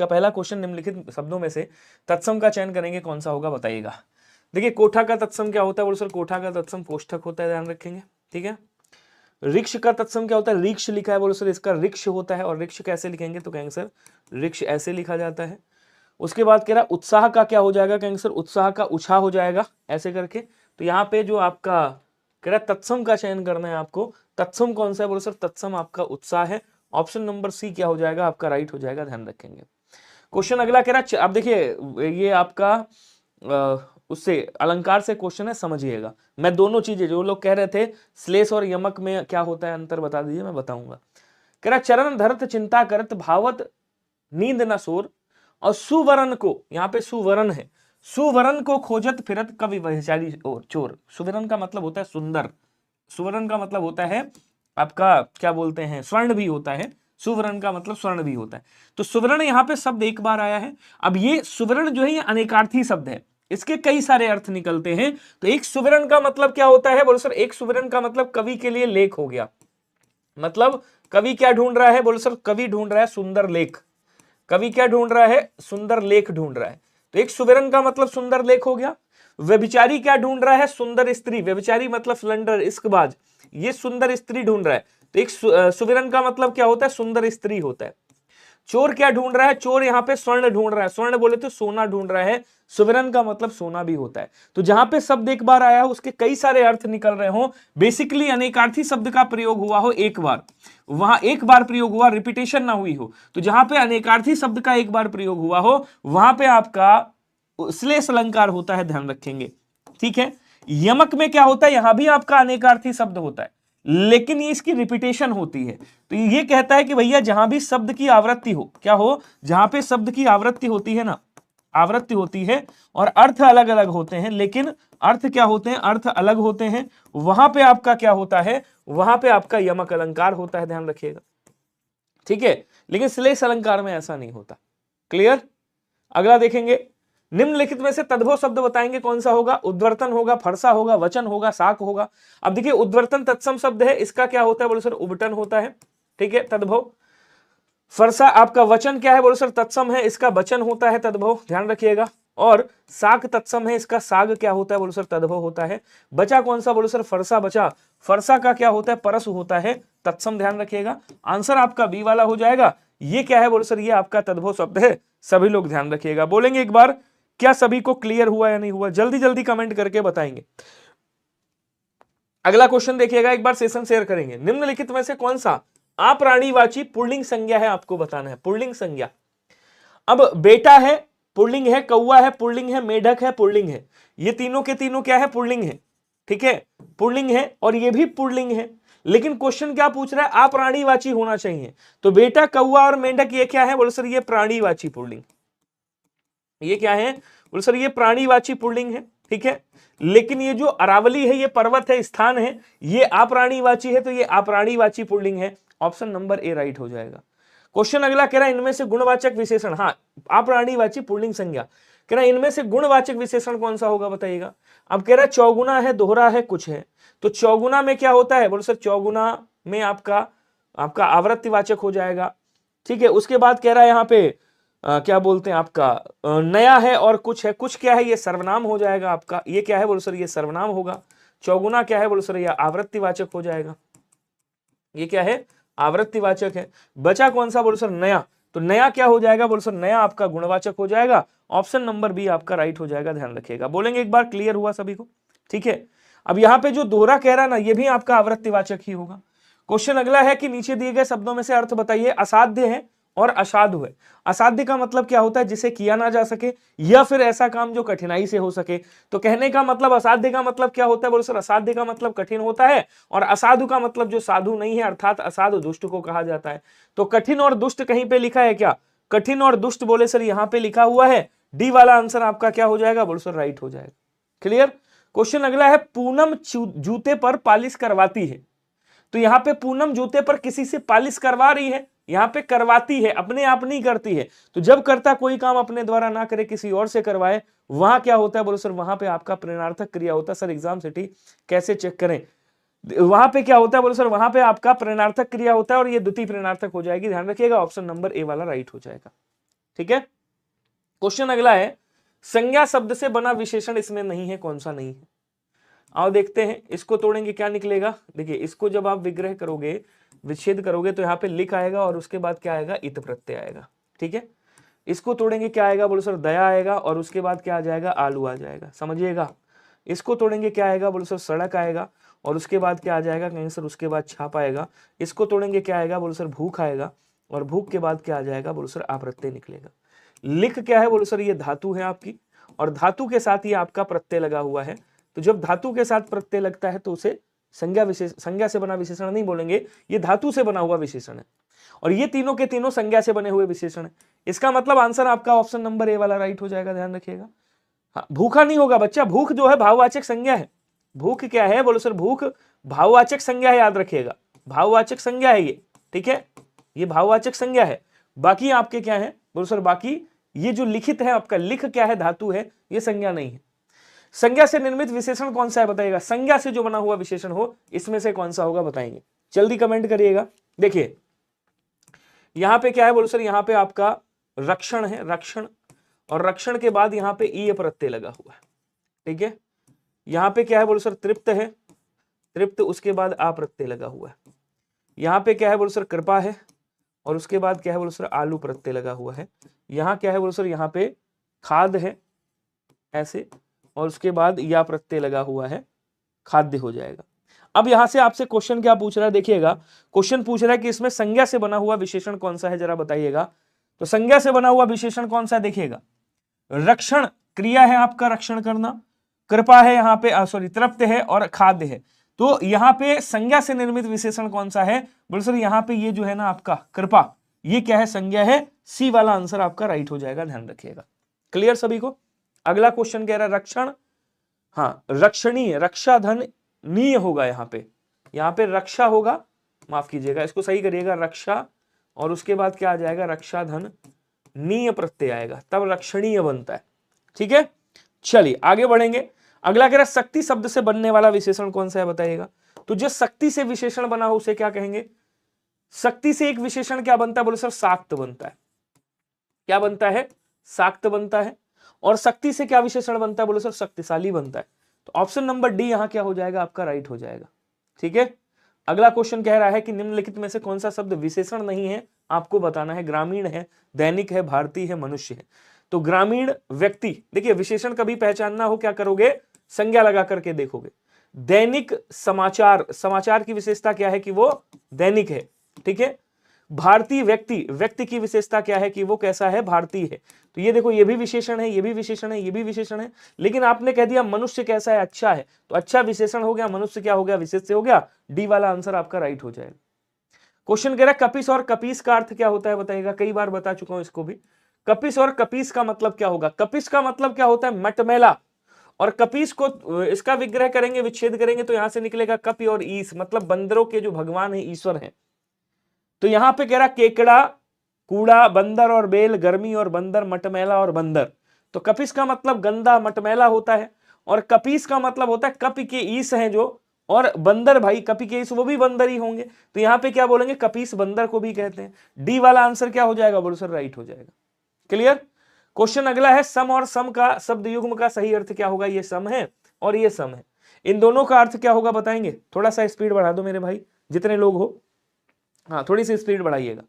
का पहला क्वेश्चन, निम्नलिखित शब्दों में से तत्सम का चयन करेंगे, कौन सा होगा बताइएगा। देखिए कोठा का तत्सम क्या होता है बोलो सर, कोठा का तत्सम कोष्ठक होता है, ध्यान रखेंगे, ठीक है। रिक्ष का तत्सम क्या होता है, रिक्ष लिखा है बोलो सर, इसका रिक्ष होता है, और रिक्ष कैसे लिखेंगे तो कहेंगे सर रिक्ष ऐसे लिखा जाता है। उसके बाद कह रहा उत्साह का क्या हो जाएगा, कहेंगे सर उत्साह का उछा हो जाएगा ऐसे करके। तो यहाँ पे जो आपका कह रहा तत्सम का चयन करना है आपको, तत्सम कौन सा है बोलो सर, तत्सम आपका उत्साह है। ऑप्शन नंबर सी क्या हो जाएगा आपका, राइट हो जाएगा, ध्यान रखेंगे। क्वेश्चन अगला कह रहा, आप देखिए ये आपका उससे अलंकार से क्वेश्चन है, समझिएगा। मैं दोनों चीजें, जो लोग कह रहे थे श्लेष और यमक में क्या होता है अंतर बता दीजिए, मैं बताऊंगा। कह रहा चरण धरत चिंता करत भावत नींद न सोर, और सुवरण को, यहाँ पे सुवरण है, सुवरण को खोजत फिरत कवि वहचारी और चोर। सुवरण का मतलब होता है सुंदर, सुवर्ण का मतलब होता है आपका क्या बोलते हैं, स्वर्ण भी होता है, सुवर्ण का मतलब स्वर्ण भी होता है। तो सुवर्ण यहाँ पे शब्द एक बार आया है। अब ये सुवर्ण जो है ये अनेकार्थी शब्द है, इसके कई सारे अर्थ निकलते हैं। तो एक सुवर्ण का मतलब क्या होता है बोलो सर, एक सुवर्ण का मतलब कवि के लिए लेख हो गया। मतलब कवि क्या ढूंढ रहा है बोलो सर, कवि ढूंढ रहा है सुंदर लेख। कवि क्या ढूंढ रहा है, सुंदर लेख ढूंढ रहा है। तो एक सुवर्ण का मतलब सुंदर लेख हो गया। व्यभिचारी क्या ढूंढ रहा है, सुंदर स्त्री। व्यभिचारी मतलब स्लेंडर, इश्कबाज, ये सुंदर स्त्री ढूंढ रहा है। तो एक सुवर्ण का मतलब क्या होता है, सुंदर स्त्री होता है। चोर क्या ढूंढ रहा है, चोर यहाँ पे स्वर्ण ढूंढ रहा है, स्वर्ण बोले तो सोना ढूंढ रहा है, सुवर्ण का मतलब सोना भी होता है। तो जहां पे शब्द एक बार आया हो उसके कई सारे अर्थ निकल रहे हो, बेसिकली अनेकार्थी शब्द का प्रयोग हुआ हो एक बार, वहां एक बार प्रयोग हुआ, रिपीटेशन ना हुई हो। तो जहां पे अनेकार्थी शब्द का एक बार प्रयोग हुआ हो वहां पे आपका श्लेष अलंकार होता है, ध्यान रखेंगे, ठीक है। यमक में क्या होता है, यहां भी आपका अनेकार्थी शब्द होता है, लेकिन ये इसकी रिपीटेशन होती है। तो ये कहता है कि भैया जहां भी शब्द की आवृत्ति हो, क्या हो, जहां पे शब्द की आवृत्ति होती है ना, आवृत्ति होती है और अर्थ अलग अलग होते हैं, लेकिन अर्थ क्या होते हैं, अर्थ अलग होते हैं, वहां पे आपका क्या होता है, वहां पे आपका यमक अलंकार होता है, ध्यान रखिएगा, ठीक है। लेकिन श्लेष अलंकार में ऐसा नहीं होता। क्लियर। अगला देखेंगे, निम्नलिखित में से तद्भव शब्द बताएंगे, कौन सा होगा, उद्वर्तन होगा, फरसा होगा, वचन होगा, साक होगा। अब देखिए उद्वर्तन तत्सम शब्द है, इसका क्या होता है बोलो सर, उबटन होता है, ठीक है, तद्भव। फरसा आपका वचन क्या है बोलो सर, तत्सम है, इसका वचन होता है तद्भव, ध्यान रखिएगा। और साग तत्सम है, इसका साग क्या होता है बोलो सर, तद्भव होता है। बचा कौन सा बोलो सर, फरसा बचा, फरसा का क्या होता है, परस होता है, तत्सम, ध्यान रखिएगा। आंसर आपका बी वाला हो जाएगा। ये क्या है बोलो सर, ये आपका तद्भव शब्द है, सभी लोग ध्यान रखिएगा। बोलेंगे एक बार, क्या सभी को क्लियर हुआ या नहीं हुआ, जल्दी जल्दी कमेंट करके बताएंगे। अगला क्वेश्चन देखिएगा, एक बार सेशन शेयर करेंगे। निम्नलिखित में से कौन सा अप्राणीवाची पुल्लिंग संज्ञा है, आपको बताना है पुल्लिंग संज्ञा। अब बेटा है पुल्लिंग है, कौआ है पुल्लिंग है, मेढक है पुल्लिंग है, ये तीनों के तीनों क्या है, पुल्लिंग है, ठीक है, पुल्लिंग है, और ये भी पुल्लिंग है। लेकिन क्वेश्चन क्या पूछ रहा है, अप्राणीवाची होना चाहिए। तो बेटा कौआ और मेंढक ये क्या है बोलो सर, ये प्राणीवाची पुल्लिंग। ये क्या है बोलो सर, ये प्राणीवाची पुल्लिंग है, ठीक है। लेकिन ये जो अरावली है, ये पर्वत है, स्थान है, ये अप्राणीवाची है, तो ये अप्राणीवाची पुल्लिंग है। ऑप्शन नंबर ए राइट हो जाएगा। क्वेश्चन अगला कह रहा है इनमें से गुणवाचक विशेषण, हाँ अप्राणीवाची पुल्लिंग संज्ञा, कह रहा है इनमें से गुणवाचक विशेषण कौन सा होगा बताइएगा। अब कह रहा है चौगुना है, दोहरा है, कुछ है। तो चौगुना में क्या होता है बोलो सर, चौगुना में आपका आवृत्तिवाचक हो जाएगा, ठीक है। उसके बाद कह रहा है यहाँ पे क्या बोलते हैं आपका नया है और कुछ है, कुछ क्या है, ये सर्वनाम हो जाएगा आपका। ये क्या है बोलो सर, ये सर्वनाम होगा। चौगुना क्या है बोलो सर, ये आवृत्तिवाचक हो जाएगा। ये क्या है, आवृत्तिवाचक है। बचा कौन सा बोलो सर, नया। तो नया क्या हो जाएगा बोलो सर, नया आपका गुणवाचक हो जाएगा। ऑप्शन नंबर बी आपका राइट हो जाएगा, ध्यान रखिएगा। बोलेंगे एक बार, क्लियर हुआ सभी को, ठीक है। अब यहाँ पे जो दोहरा कह रहा है ना, ये भी आपका आवृत्तिवाचक ही होगा। क्वेश्चन अगला है कि नीचे दिए गए शब्दों में से अर्थ बताइए। असाध्य है और असाधु है। असाध्य का मतलब क्या होता है, जिसे किया ना जा सके, या फिर ऐसा काम जो कठिनाई से हो सके। तो कहने का मतलब असाध्य का मतलब क्या होता है बोलो सर, असाध्य का मतलब कठिन होता है, और असाधु का मतलब जो साधु नहीं है, अर्थात असाधु दुष्ट को कहा जाता है। तो कठिन और दुष्ट कहीं पे लिखा है क्या, कठिन और दुष्ट बोले सर यहाँ पे लिखा हुआ है, डी वाला आंसर आपका क्या हो जाएगा बोलो सर, राइट हो जाएगा। क्लियर। क्वेश्चन अगला है, पूनम जूते पर पालिश करवाती है। तो यहाँ पे पूनम जूते पर किसी से पालिश करवा रही है, यहाँ पे करवाती है, अपने आप नहीं करती है। तो जब करता कोई काम अपने द्वारा ना करे, किसी और से करवाए, वहां क्या होता है बोलो सर, वहां पे आपका प्रेरणार्थक क्रिया होता है। सर एग्जाम सिटी कैसे चेक करें, वहां पे क्या होता है बोलो सर, वहां पे आपका प्रेरणार्थक क्रिया होता है, और ये द्वितीय प्रेरणार्थक हो जाएगी, ध्यान रखिएगा। ऑप्शन नंबर ए वाला राइट हो जाएगा। ठीक है। क्वेश्चन अगला है, संज्ञा शब्द से बना विशेषण इसमें नहीं है, कौन सा नहीं है? आओ देखते हैं, इसको तोड़ेंगे क्या निकलेगा। देखिए इसको जब आप विग्रह करोगे, विच्छेद करोगे, तो यहाँ पे लिख आएगा और उसके बाद क्या आएगा, इत प्रत्यय आएगा। ठीक है, इसको तोड़ेंगे क्या आएगा, बोलो सर दया आएगा, और उसके बाद क्या आ जाएगा, आलू आ जाएगा। समझिएगा, इसको तोड़ेंगे क्या आएगा, बोलो सर सड़क आएगा, और उसके बाद क्या आ जाएगा, कहेंगे सर उसके बाद छाप आएगा। इसको तोड़ेंगे क्या आएगा, बोलो सर भूख आएगा, और भूख के बाद क्या आ जाएगा, बोलो सर अप्रत्यय निकलेगा। लिख क्या है, बोलो सर ये धातु है आपकी, और धातु के साथ ये आपका प्रत्यय लगा हुआ है। तो जब धातु के साथ प्रत्यय लगता है तो उसे संज्ञा से बना विशेषण नहीं बोलेंगे, ये धातु से बना हुआ विशेषण है, और ये तीनों के तीनों संज्ञा से बने हुए विशेषण है। इसका मतलब आंसर आपका ऑप्शन नंबर ए वाला राइट हो जाएगा, ध्यान रखिएगा। हाँ, भूखा नहीं होगा बच्चा, भूख जो है भाववाचक संज्ञा है। भूख क्या है, बोलो सर भूख भाववाचक संज्ञा है, याद रखिएगा, भाववाचक संज्ञा है ये। ठीक है, ये भाववाचक संज्ञा है। बाकी आपके क्या है, बोलो सर बाकी ये जो लिखित है आपका, लिख क्या है, धातु है, ये संज्ञा नहीं है। संज्ञा से निर्मित विशेषण कौन सा है बताइएगा, संज्ञा से जो बना हुआ विशेषण हो इसमें से कौन सा होगा बताएंगे, जल्दी कमेंट करिएगा। देखिए यहां पे क्या है, बोलो सर यहाँ पे आपका रक्षण है, रक्षण, और रक्षण के बाद यहाँ पे ई प्रत्यय लगा हुआ है। ठीक है, यहाँ पे क्या है, बोलो सर तृप्त है, तृप्त, उसके बाद आ प्रत्यय लगा हुआ है। यहाँ पे क्या है, बोलो सर कृपा है, और उसके बाद क्या है, बोलो सर आलू प्रत्यय लगा हुआ है। यहाँ क्या है, बोलो सर यहाँ पे खाद है ऐसे, और उसके बाद या प्रत्यय लगा हुआ है, खाद्य हो जाएगा। अब यहां से आपसे क्वेश्चन क्या पूछ रहा है, देखिएगा क्वेश्चन पूछ रहा है कि इसमें संज्ञा से बना हुआ विशेषण कौन सा है, जरा बताइएगा। तो संज्ञा से बना हुआ विशेषण कौन सा है, देखिएगा रक्षण क्रिया है आपका, रक्षण करना, कृपा है यहाँ पे, सॉरी तृप्त है, और खाद्य है। तो यहाँ पे संज्ञा से निर्मित विशेषण कौन सा है, बोलो सर यहाँ पे ये जो है ना आपका कृपा, ये क्या है, संज्ञा है। सी वाला आंसर आपका राइट हो जाएगा, ध्यान रखिएगा। क्लियर सभी को। अगला क्वेश्चन कह रहा है रक्षण, हाँ रक्षणीय, रक्षा धन नीय होगा, यहाँ पे रक्षा होगा, माफ कीजिएगा इसको सही करिएगा, रक्षा, और उसके बाद क्या आ जाएगा, रक्षा धन नीय प्रत्यय आएगा, तब रक्षणीय बनता है। ठीक है, चलिए आगे बढ़ेंगे। अगला कह रहा है शक्ति शब्द से बनने वाला विशेषण कौन सा है बताइएगा। तो जो शक्ति से विशेषण बना हो उसे क्या कहेंगे, शक्ति से एक विशेषण क्या बनता है, बोले सर शाक्त बनता है। क्या बनता है, शाक्त बनता है। और शक्ति से क्या विशेषण बनता है, बोलो सर शक्तिशाली बनता है। तो ऑप्शन नंबर डी यहां क्या हो जाएगा, आपका राइट हो जाएगा। ठीक है, अगला क्वेश्चन कह रहा है कि निम्नलिखित में से कौन सा शब्द विशेषण नहीं है, आपको बताना है। ग्रामीण है, दैनिक है, भारतीय है, मनुष्य है। तो ग्रामीण व्यक्ति, देखिए विशेषण कभी पहचानना हो क्या करोगे, संज्ञा लगा करके देखोगे। दैनिक समाचार, समाचार की विशेषता क्या है कि वो दैनिक है। ठीक है, भारतीय व्यक्ति, व्यक्ति की विशेषता क्या है कि वो कैसा है, भारतीय है। तो ये देखो ये भी विशेषण है, ये भी विशेषण है, ये भी विशेषण है। लेकिन आपने कह दिया मनुष्य कैसा है, अच्छा है, तो अच्छा विशेषण हो गया, मनुष्य क्या हो गया, विशेष्य हो गया। डी वाला आंसर आपका राइट हो जाएगा। क्वेश्चन कह रहा है कपिस और कपीस का अर्थ क्या होता है बताइएगा। कई बार बता चुका हूं इसको भी। कपिस और कपीस का मतलब क्या होगा, कपिस का मतलब क्या होता है, मटमैला, और कपीस को इसका विग्रह करेंगे, विच्छेद करेंगे तो यहां से निकलेगा कपि और ईस, मतलब बंदरों के जो भगवान है, ईश्वर है। तो यहां पे कह रहा केकड़ा, कूड़ा, बंदर और बेल, गर्मी और बंदर, मटमैला और बंदर। तो कपिस का मतलब गंदा मटमैला होता है, और कपीस का मतलब होता है कपि के ईस हैं जो, और बंदर भाई कपि के ईस वो भी बंदर ही होंगे। तो यहां पे क्या बोलेंगे, कपीस बंदर को भी कहते हैं। डी वाला आंसर क्या हो जाएगा, बोलो सर राइट हो जाएगा। क्लियर। क्वेश्चन अगला है सम और सम का शब्द युग्म का सही अर्थ क्या होगा। ये सम है और ये सम है, इन दोनों का अर्थ क्या होगा बताएंगे। थोड़ा सा स्पीड बढ़ा दो मेरे भाई, जितने लोग हो, हाँ थोड़ी सी स्पीड बढ़ाइएगा।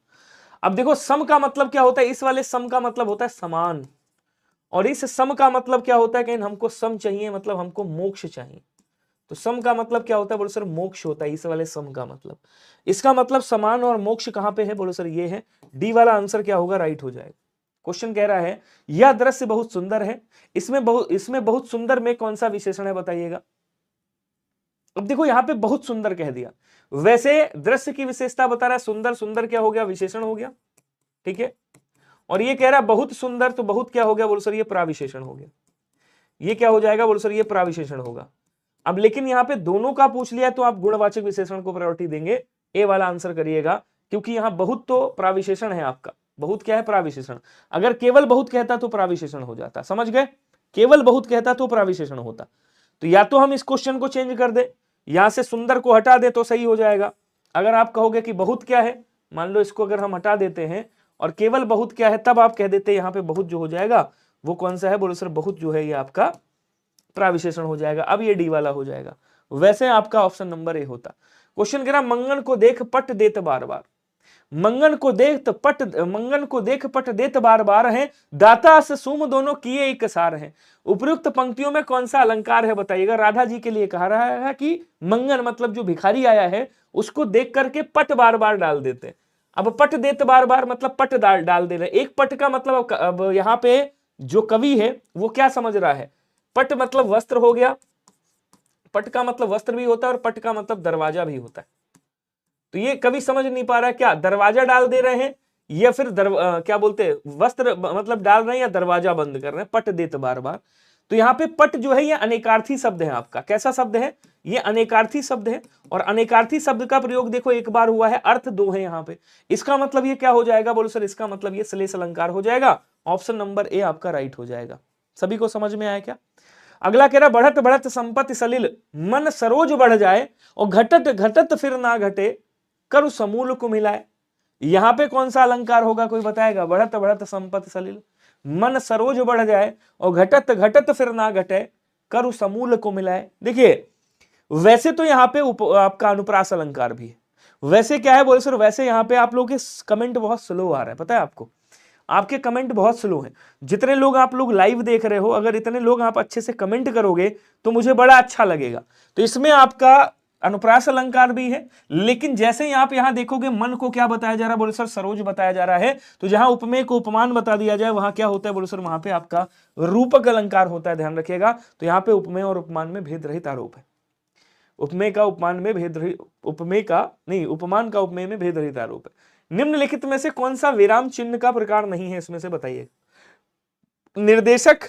अब देखो सम का मतलब क्या होता है, इस वाले सम का मतलब होता है समान, और इस सम का मतलब क्या होता है, कहीं हमको सम चाहिए, मतलब हमको मोक्ष चाहिए। तो सम का मतलब क्या होता है, बोलो सर मोक्ष होता है, इस वाले सम का मतलब। इसका मतलब समान और मोक्ष कहां पे है, बोलो सर ये है। डी वाला आंसर क्या होगा, राइट हो जाएगा। क्वेश्चन कह रहा है यह दृश्य बहुत सुंदर है, इसमें बहुत सुंदर में कौन सा विशेषण है बताइएगा। अब देखो यहां पे बहुत सुंदर कह दिया, वैसे दृश्य की विशेषता बता रहा है, सुंदर, सुंदर क्या हो गया, विशेषण हो गया। ठीक है, और ये कह रहा है बहुत सुंदर, तो बहुत क्या हो गया, बोलो सर ये प्राविशेषण हो गया। ये क्या हो जाएगा, बोलो सर ये प्राविशेषण होगा। अब लेकिन यहाँ पे दोनों का पूछ लिया तो आप गुणवाचक विशेषण को प्रायोरिटी देंगे, ए वाला आंसर करिएगा, क्योंकि यहाँ बहुत तो प्राविशेषण है आपका। बहुत क्या है, प्राविशेषण। अगर केवल बहुत कहता तो प्राविशेषण हो जाता, समझ गए, केवल बहुत कहता तो प्राविशेषण होता। तो या तो हम इस क्वेश्चन को चेंज कर दे, यहां से सुंदर को हटा दे तो सही हो जाएगा। अगर आप कहोगे कि बहुत क्या है, मान लो इसको अगर हम हटा देते हैं और केवल बहुत क्या है, तब आप कह देते यहाँ पे बहुत जो हो जाएगा वो कौन सा है, बोलो सर बहुत जो है ये आपका प्राविशेषण हो जाएगा। अब ये डी वाला हो जाएगा। वैसे आपका ऑप्शन नंबर ए होता। क्वेश्चन कह रहा मंगन को देख पट देत बार बार, मंगन को देख पट देत बार बार है, दाता से सुम दोनों किए एक सार है। उपयुक्त पंक्तियों में कौन सा अलंकार है बताइएगा। राधा जी के लिए कहा रहा है कि मंगन मतलब जो भिखारी आया है उसको देख करके पट बार बार डाल देते हैं। अब पट देत बार बार मतलब पट डाल दे रहे। एक पट का मतलब अब यहाँ पे जो कवि है वो क्या समझ रहा है, पट मतलब वस्त्र हो गया, पट का मतलब वस्त्र भी होता है और पट का मतलब दरवाजा भी होता है। तो ये कभी समझ नहीं पा रहा है क्या दरवाजा डाल दे रहे हैं या फिर क्या बोलते हैं वस्त्र मतलब डाल रहे हैं या दरवाजा बंद कर रहे हैं, पट देत बार बार। तो यहाँ पे पट जो है ये अनेकार्थी शब्द है आपका। कैसा शब्द है ये, अनेकार्थी शब्द है। और अनेकार्थी शब्द का प्रयोग देखो एक बार हुआ है, अर्थ दो है यहाँ पे। इसका मतलब ये क्या हो जाएगा, बोलो सर इसका मतलब ये श्लेष अलंकार हो जाएगा। ऑप्शन नंबर ए आपका राइट हो जाएगा। सभी को समझ में आया क्या। अगला कह रहा बढ़त बढ़त संपत्ति सलिल, मन सरोज बढ़ जाए और घटत घटत फिर ना घटे, कर समूल को मिलाए। यहां पे कौन सा अलंकार होगा कोई बताएगा। बढ़त बढ़त संपत्ति सलिल, मन सरोज बढ़ जाए और घटत घटत फिर ना घटे, कर समूल को मिलाए। देखिए वैसे तो यहाँ पे आपका अनुप्रास अलंकार भी है। वैसे क्या है बोले सर, वैसे यहाँ पे आप लोगों के कमेंट बहुत स्लो आ रहा है, पता है आपको, आपके कमेंट बहुत स्लो हैं। जितने लोग आप लोग लाइव देख रहे हो, अगर इतने लोग आप अच्छे से कमेंट करोगे तो मुझे बड़ा अच्छा लगेगा। तो इसमें आपका अनुप्रास अलंकार भी है, लेकिन जैसे ही आप यहां देखोगे मन को क्या बताया जा रहा है, बोले सर सरोज बताया जा रहा है। तो जहां उपमेय को उपमान बता दिया जाए वहां क्या होता है, बोले सर वहां पे आपका रूपक अलंकार होता है, ध्यान रखिएगा। तो यहाँ पे उपमेय और उपमान में भेद रहित आरोप है। उपमेय का उपमान में भेद रहित, उपमेय का नहीं, उपमान का उपमेय में भेद रहित आरोप है। निम्नलिखित में से कौन सा विराम चिन्ह का प्रकार नहीं है, इसमें से बताइए। निर्देशक,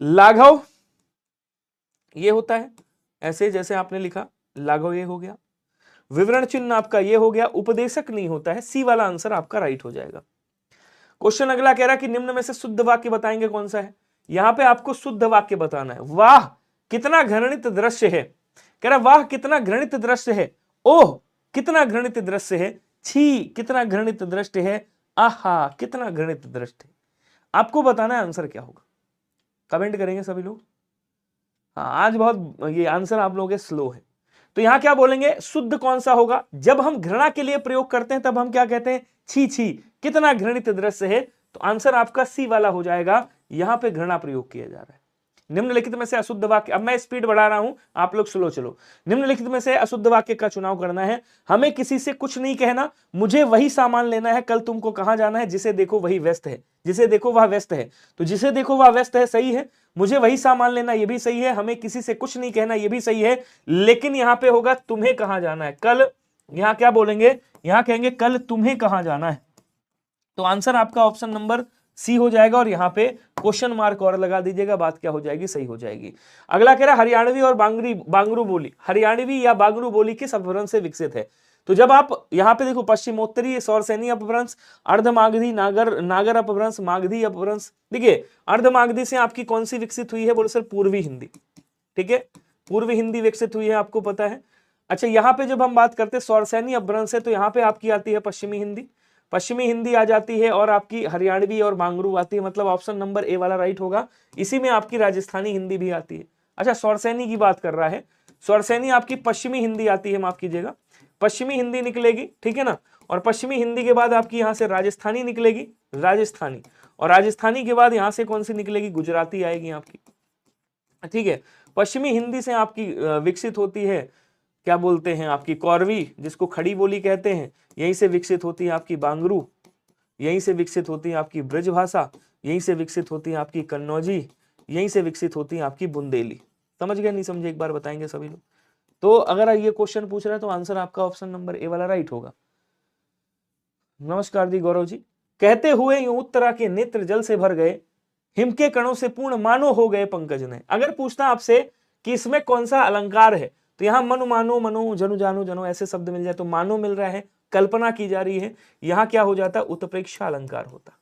लाघव ये होता है ऐसे जैसे आपने लिखा, लाघव ये हो गया। विवरण चिन्ह आपका ये हो गया। उपदेशक नहीं होता है, सी वाला आंसर आपका राइट हो जाएगा। क्वेश्चन अगला कह रहा है कि निम्न में से शुद्ध वाक्य बताएंगे कौन सा है। यहां पे आपको शुद्ध वाक्य बताना है। वाह कितना घृणित दृश्य है, कह रहा वाह कितना घृणित दृश्य है, ओह कितना घृणित दृश्य है, छी कितना घृणित दृश्य है, आहा कितना घृणित दृश्य है। आपको बताना है आंसर क्या होगा। कमेंट करेंगे सभी लोग। हाँ आज बहुत ये आंसर आप लोगों के स्लो है। तो यहां क्या बोलेंगे, शुद्ध कौन सा होगा। जब हम घृणा के लिए प्रयोग करते हैं तब हम क्या कहते हैं, छी छी कितना घृणित दृश्य है। तो आंसर आपका सी वाला हो जाएगा। यहां पे घृणा प्रयोग किया जा रहा है। निम्नलिखित में से अशुद्ध वाक्य, अब मैं स्पीड बढ़ा रहा हूं आप लोग स्लो चलो। निम्नलिखित में से अशुद्ध वाक्य का चुनाव करना है। हमें किसी से कुछ नहीं कहना, मुझे वही सामान लेना है, कल तुमको कहां जाना है, जिसे देखो वही व्यस्त है, जिसे देखो वह व्यस्त है। तो जिसे देखो वह व्यस्त है सही है, मुझे वही सामान लेना ये भी सही है, हमें किसी से कुछ नहीं कहना ये भी सही है। लेकिन यहां पे होगा तुम्हें कहां जाना है, कल। यहां क्या बोलेंगे, यहां कहेंगे कल तुम्हें कहां जाना है। तो आंसर आपका ऑप्शन नंबर सी हो जाएगा। और यहाँ पे क्वेश्चन मार्क और लगा दीजिएगा, बात क्या हो जाएगी, सही हो जाएगी। अगला कह रहा है हरियाणवी और बांगरू बोली, हरियाणवी या बांगरू बोली किस अपभ्रंश से विकसित है। तो जब आप यहाँ पे देखो पश्चिमोत्तरी सौरसैनी अपभ्रंश, अर्धमागधी नागर अपभ्रंश, मागधी अपभ्रंश। देखिए अर्धमागधी से आपकी कौन सी विकसित हुई है, बोले सर पूर्वी हिंदी। ठीक है, पूर्वी हिंदी विकसित हुई है, आपको पता है। अच्छा यहाँ पे जब हम बात करते हैं सौरसैनी अपभ्रंश है, तो यहाँ पे आपकी आती है पश्चिमी हिंदी, पश्चिमी हिंदी आ जाती है, और आपकी हरियाणवी और बांगरू आती है। मतलब ऑप्शन नंबर ए वाला राइट होगा। इसी में आपकी राजस्थानी हिंदी भी आती है। अच्छा सौरसैनी की बात कर रहा है, सौरसैनी आपकी पश्चिमी हिंदी आती है, माफ कीजिएगा पश्चिमी हिंदी निकलेगी, ठीक है ना। और पश्चिमी हिंदी के बाद आपकी यहाँ से राजस्थानी निकलेगी, राजस्थानी, और राजस्थानी के बाद यहाँ से कौन सी निकलेगी, गुजराती आएगी आपकी। ठीक है, पश्चिमी हिंदी से आपकी विकसित होती है क्या बोलते हैं आपकी कौरवी, जिसको खड़ी बोली कहते हैं। यहीं से विकसित होती है आपकी बांगरू, यहीं से विकसित होती है आपकी ब्रज भाषा, यहीं से विकसित होती है आपकी कन्नौजी, यहीं से विकसित होती है आपकी बुंदेली। समझ गए नहीं समझे एक बार बताएंगे सभी लोग। तो अगर ये क्वेश्चन पूछ रहा है तो आंसर आपका ऑप्शन नंबर ए वाला राइट होगा। नमस्कार दी गौरव जी। कहते हुए यूं उत्तरा के नेत्र जल से भर गए, हिम के कणों से पूर्ण मानो हो गए पंकज ने। अगर पूछता आपसे कि इसमें कौन सा अलंकार है, तो यहाँ मनु मानो, मनो जनु जानो जनो ऐसे शब्द मिल जाए तो मानो मिल रहा है, कल्पना की जा रही है। यहाँ क्या हो जाता, उत्प्रेक्षा अलंकार होता।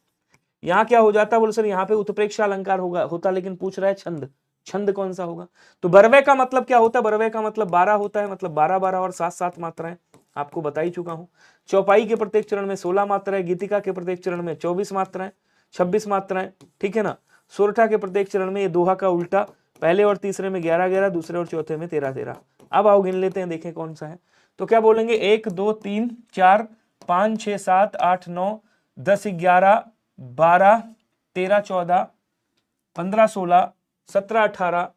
यहाँ क्या हो जाता, बोले सर यहाँ पे उत्प्रेक्षा अलंकार होता, लेकिन पूछ रहा है छंद, छंद कौन सा होगा। तो बरवे का मतलब क्या होता है, बरवे का मतलब 12 होता है, मतलब 12 12 और 7 7 मात्राएं। आपको बता ही चुका हूं। चौपाई के प्रत्येक चरण में 16 मात्राएं, गीतिका के प्रत्येक चरण में 24 मात्राएं, 26 मात्राएं, ठीक है ना। सोरठा के प्रत्येक चरण में ये दोहा का उल्टा, पहले और तीसरे में 11-11, दूसरे और चौथे में 13-13। अब आओ गिन लेते हैं, देखें कौन सा है। तो क्या बोलेंगे, 1 2 3 4 5 6 7 8 9 10 11 12 13 14 15 16 17 18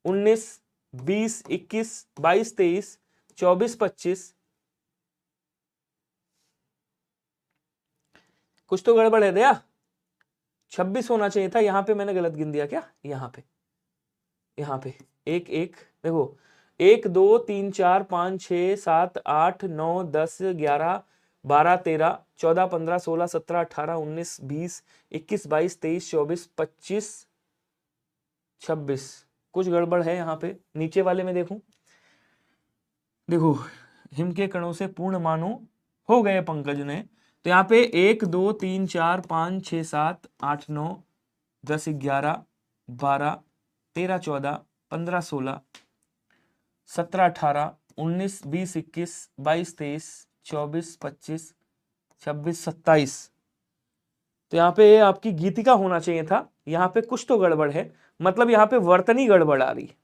19 20 21 22 23 24 25। कुछ तो गड़बड़ है दया, 26 होना चाहिए था, यहां पे मैंने गलत गिन दिया क्या, यहाँ पे 1 1 देखो 1 2 3 4 5 6 7 8 9 10 11 12 13 14 15 16 17 18 19 20 21 22 23 24 25 26। कुछ गड़बड़ है यहाँ पे। नीचे वाले में देखो हिम के कणों से पूर्ण मानो हो गए पंकज ने, तो यहाँ पे 1 2 3 4 5 6 7 8 9 10 11 12 13 14 15 16 17 18 19 20 21 22 23 24 25 26 27। तो यहाँ पे आपकी गीतिका होना चाहिए था, यहाँ पे कुछ तो गड़बड़ है, मतलब यहाँ पे वर्तनी गड़बड़ आ रही है।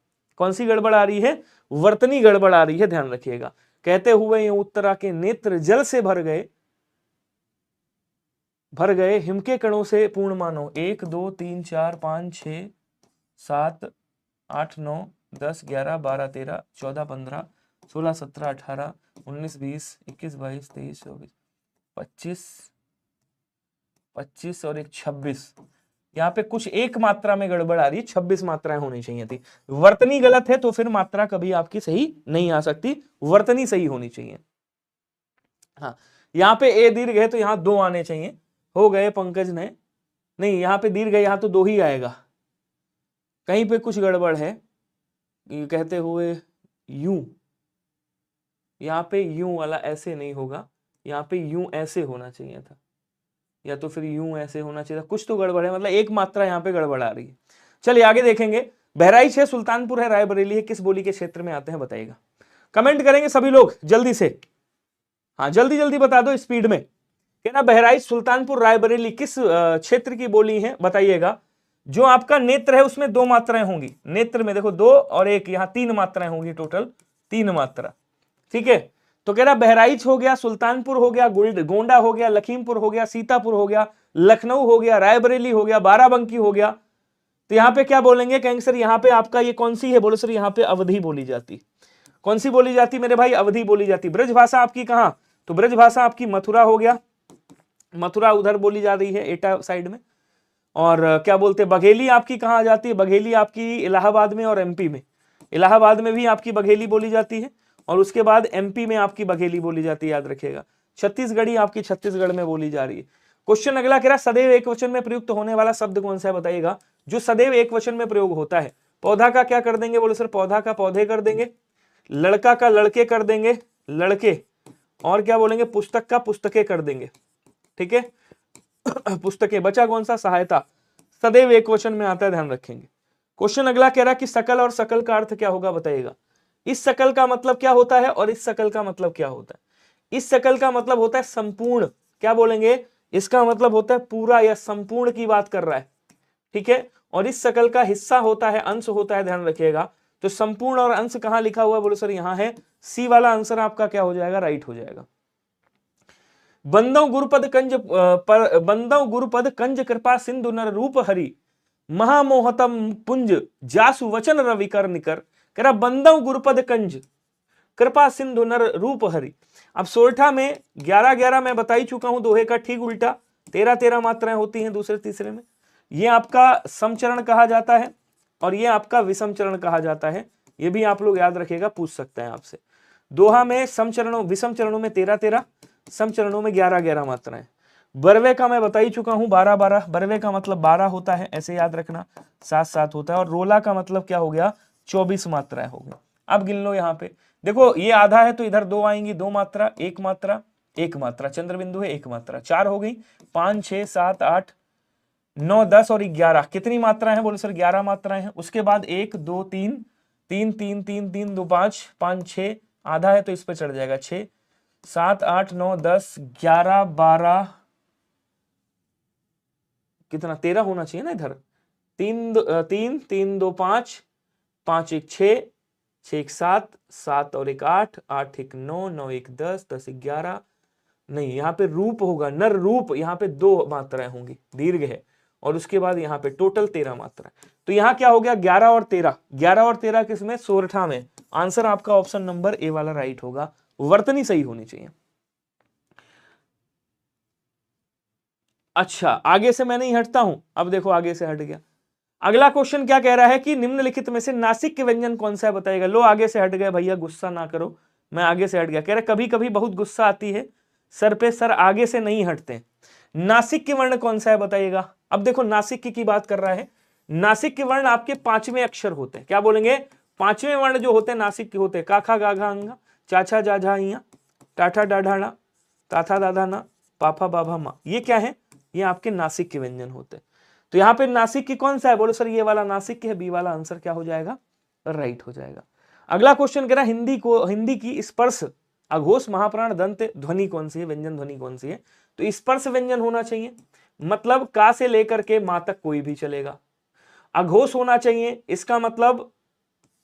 कौन सी गड़बड़ आ रही है, वर्तनी गड़बड़ आ रही है, ध्यान रखिएगा। कहते हुए ये उत्तरा के नेत्र जल से भर गए हिम के कणों से पूर्ण मानो। 1 2 3 4 5 6 7 8 9 10 11 12 13 14 15 16 17 18 19 20 21 22 23 24 25 और एक 26। यहाँ पे कुछ एक मात्रा में गड़बड़ आ रही है, 26 मात्राएं होनी चाहिए थी। वर्तनी गलत है तो फिर मात्रा कभी आपकी सही नहीं आ सकती, वर्तनी सही होनी चाहिए। हाँ, यहाँ पे ए दीर्घ है तो यहाँ 2 आने चाहिए, हो गए पंकज ने, नहीं यहाँ पे दीर्घ है, यहाँ तो 2 ही आएगा। कहीं पे कुछ गड़बड़ है, कहते हुए यूं, यहाँ पे यूं वाला ऐसे नहीं होगा, यहाँ पे यूं ऐसे होना चाहिए था, या तो फिर यूं ऐसे होना चाहिए था। कुछ तो गड़बड़ है, मतलब एक मात्रा यहाँ पे गड़बड़ आ रही है। चलिए आगे देखेंगे। बहराइच है, सुल्तानपुर है, रायबरेली है, किस बोली के क्षेत्र में आते हैं बताइएगा। कमेंट करेंगे सभी लोग जल्दी से, हाँ जल्दी जल्दी बता दो स्पीड में। कहना बहराइच, सुल्तानपुर, रायबरेली किस क्षेत्र की बोली है बताइएगा। जो आपका नेत्र है उसमें 2 मात्राएं होंगी, नेत्र में देखो 2 और 1, यहाँ 3 मात्राएं होंगी, टोटल 3 मात्रा, ठीक है। तो कह रहा बहराइच हो गया, सुल्तानपुर हो गया, गोंडा हो गया, लखीमपुर हो गया, सीतापुर हो गया, लखनऊ हो गया, रायबरेली हो गया, बाराबंकी हो गया। तो यहाँ पे क्या बोलेंगे, कहेंगे सर यहाँ पे आपका ये कौन सी है, बोलो सर यहाँ पे अवधी बोली जाती। कौन सी बोली जाती मेरे भाई, अवधी बोली जाती। ब्रज भाषा आपकी कहां, तो ब्रज भाषा आपकी मथुरा हो गया, मथुरा उधर बोली जा रही है एटा साइड में। और क्या बोलते हैं बघेली आपकी कहां आ जाती है, बघेली आपकी इलाहाबाद में और एमपी में। इलाहाबाद में भी आपकी बघेली बोली जाती है और उसके बाद एमपी में आपकी बघेली बोली जाती है, याद रखिएगा। छत्तीसगढ़ी आपकी छत्तीसगढ़ में बोली जा रही है। क्वेश्चन अगला कह रहा सदैव एक वचन में प्रयुक्त होने वाला शब्द कौन सा है बताइएगा। जो सदैव एक वचन में प्रयोग होता है, पौधा का क्या कर देंगे, बोले सर पौधा का पौधे कर देंगे, लड़का का लड़के कर देंगे, लड़के, और क्या बोलेंगे पुस्तक का पुस्तकें कर देंगे, ठीक है। पुस्तकें, बचा कौन सा, सहायता, सदैव एक वचन में आता है, ध्यान रखेंगे। क्वेश्चन अगला कह रहा कि सकल और सकल का अर्थ क्या होगा बताइएगा। इस सकल का मतलब क्या होता है और इस सकल का मतलब क्या होता है। इस सकल का मतलब होता है संपूर्ण, क्या बोलेंगे, इसका मतलब होता है पूरा या संपूर्ण की बात कर रहा है, ठीक है। और इस सकल का हिस्सा होता है, अंश होता है, ध्यान रखिएगा। तो संपूर्ण और अंश कहां लिखा हुआ है, बोलो सर यहां है, सी वाला आंसर आपका क्या हो जाएगा, राइट हो जाएगा। बंदौ गुरुपद कंज कृपा सिंधु नर रूप हरि महामोहतम पुंज जासु वचन रवि कर निकर। कह रहा बंदौ गुरुपद कंज कृपा सिंधु नर रूप हरि। अब सोरठा में 11-11 मैं बता ही चुका हूं, दोहे का ठीक उल्टा 13-13 मात्राएं होती हैं दूसरे तीसरे में। ये आपका समचरण कहा जाता है और ये आपका विषम चरण कहा जाता है, ये भी आप लोग याद रखिएगा, पूछ सकते हैं आपसे। दोहा में समचरणों विषम चरणों में 13-13, समचरणों में 11-11 मात्राएं। बरवे का मैं बता ही चुका हूं 12-12, बरवे का मतलब 12 होता है, ऐसे याद रखना, 7-7 होता है। और रोला का मतलब क्या हो गया, 24 मात्राएं हो गई। अब गिन लो यहाँ पे, देखो ये आधा है तो इधर 2 आएंगी, 2 मात्रा, 1 मात्रा, 1 मात्रा, चंद्र बिंदु है 1 मात्रा, 4 हो गई, 5 6 7 8 9 10 और 11, कितनी मात्राएं हैं, बोले सर 11 मात्राएं हैं। उसके बाद 1 2 3 3 3 3 3 2 5 5 6, आधा है तो इस पे चढ़ जाएगा 6, 7 8 9 10 11 12 कितना 13 होना चाहिए ना इधर। 3 3 2 5 5 1 6 6 1 7 7 और 1 8 8 1 9 9 1 10 10 1 11 नहीं, यहाँ पे रूप होगा नर रूप, यहाँ पे 2 मात्राएं होंगी, दीर्घ है, और उसके बाद यहाँ पे टोटल 13 मात्राएं। तो यहाँ क्या हो गया 11 और 13, 11 और 13 किसमें, सोरठा में। आंसर आपका ऑप्शन नंबर ए वाला राइट होगा, वर्तनी सही होनी चाहिए। अच्छा आगे से मैं नहीं हटता हूं, अब देखो आगे से हट गया। अगला क्वेश्चन क्या कह रहा है कि निम्नलिखित में से नासिक के व्यंजन कौन सा है बताइएगा। लो आगे से हट गए भैया, गुस्सा ना करो, मैं आगे से हट गया। कह रहे कभी कभी बहुत गुस्सा आती है सर पे, सर आगे से नहीं हटते। नासिक के वर्ण कौन सा है बताइएगा। अब देखो नासिक की बात कर रहा है, नासिक के वर्ण आपके 5वें अक्षर होते हैं। क्या बोलेंगे, 5वें वर्ण जो होते हैं नासिक के होते हैं, काखा गाघा अंगा, चाचा जाझा इया, टाठा डाढ़ा, ताथा दादा ना, पापा बाबा माँ। ये क्या है, ये आपके नासिक के व्यंजन होते हैं। तो यहाँ पे नासिक की कौन सा है, बोलो सर ये वाला नासिक की है, बी वाला आंसर क्या हो जाएगा, राइट हो जाएगा। अगला क्वेश्चन कह रहा है हिंदी की स्पर्श अघोष महाप्राण दंत ध्वनि कौन सी है, व्यंजन ध्वनि कौन सी है। तो स्पर्श व्यंजन होना चाहिए, मतलब का से लेकर के मां तक कोई भी चलेगा। अघोष होना चाहिए, इसका मतलब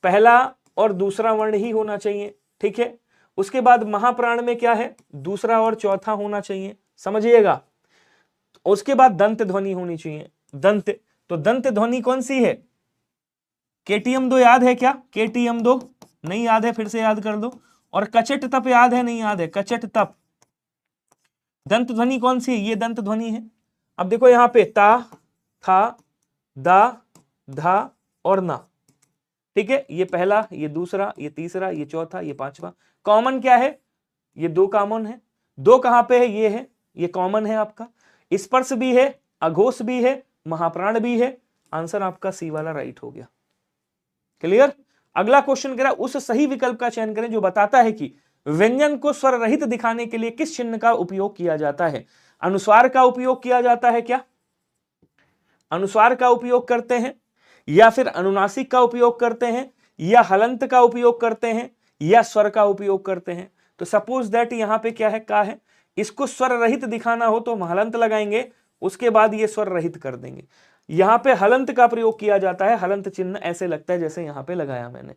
पहला और दूसरा वर्ण ही होना चाहिए, ठीक है। उसके बाद महाप्राण में क्या है, दूसरा और चौथा होना चाहिए, समझिएगा। उसके बाद दंत ध्वनि होनी चाहिए, दंत, तो दंत ध्वनि कौन सी है, केटीएम 2 याद है क्या, केटीएम 2 नहीं याद है, फिर से याद कर दो। और कचट तप याद है, नहीं याद है, कचट तप। दंत ध्वनि कौन सी है, ये दंत ध्वनि है। अब देखो यहां पे ता, था, दा, धा और ना, ठीक है। ये पहला, ये दूसरा, ये तीसरा, ये चौथा, ये पांचवा। कॉमन क्या है, ये 2 कॉमन है। 2 कहां पे है, ये है, ये कॉमन है आपका। स्पर्श भी है, अघोष भी है, महाप्राण भी है। आंसर आपका सी वाला राइट हो गया, क्लियर। अगला क्वेश्चन कह रहा है उस सही विकल्प का चयन करें जो बताता है कि व्यंजन को स्वर रहित दिखाने के लिए किस चिन्ह का उपयोग किया जाता है। अनुस्वार का उपयोग किया जाता है क्या, अनुस्वार का उपयोग करते हैं, या फिर अनुनासिक का उपयोग करते हैं, या हलंत का उपयोग करते हैं, या स्वर का उपयोग करते हैं। तो सपोज दैट यहां पे क्या है, का है, इसको स्वर रहित दिखाना हो तो हम हलंत लगाएंगे, उसके बाद ये स्वर रहित कर देंगे। यहां पे हलंत का प्रयोग किया जाता है, हलंत चिन्ह ऐसे लगता है जैसे यहां पे लगाया मैंने।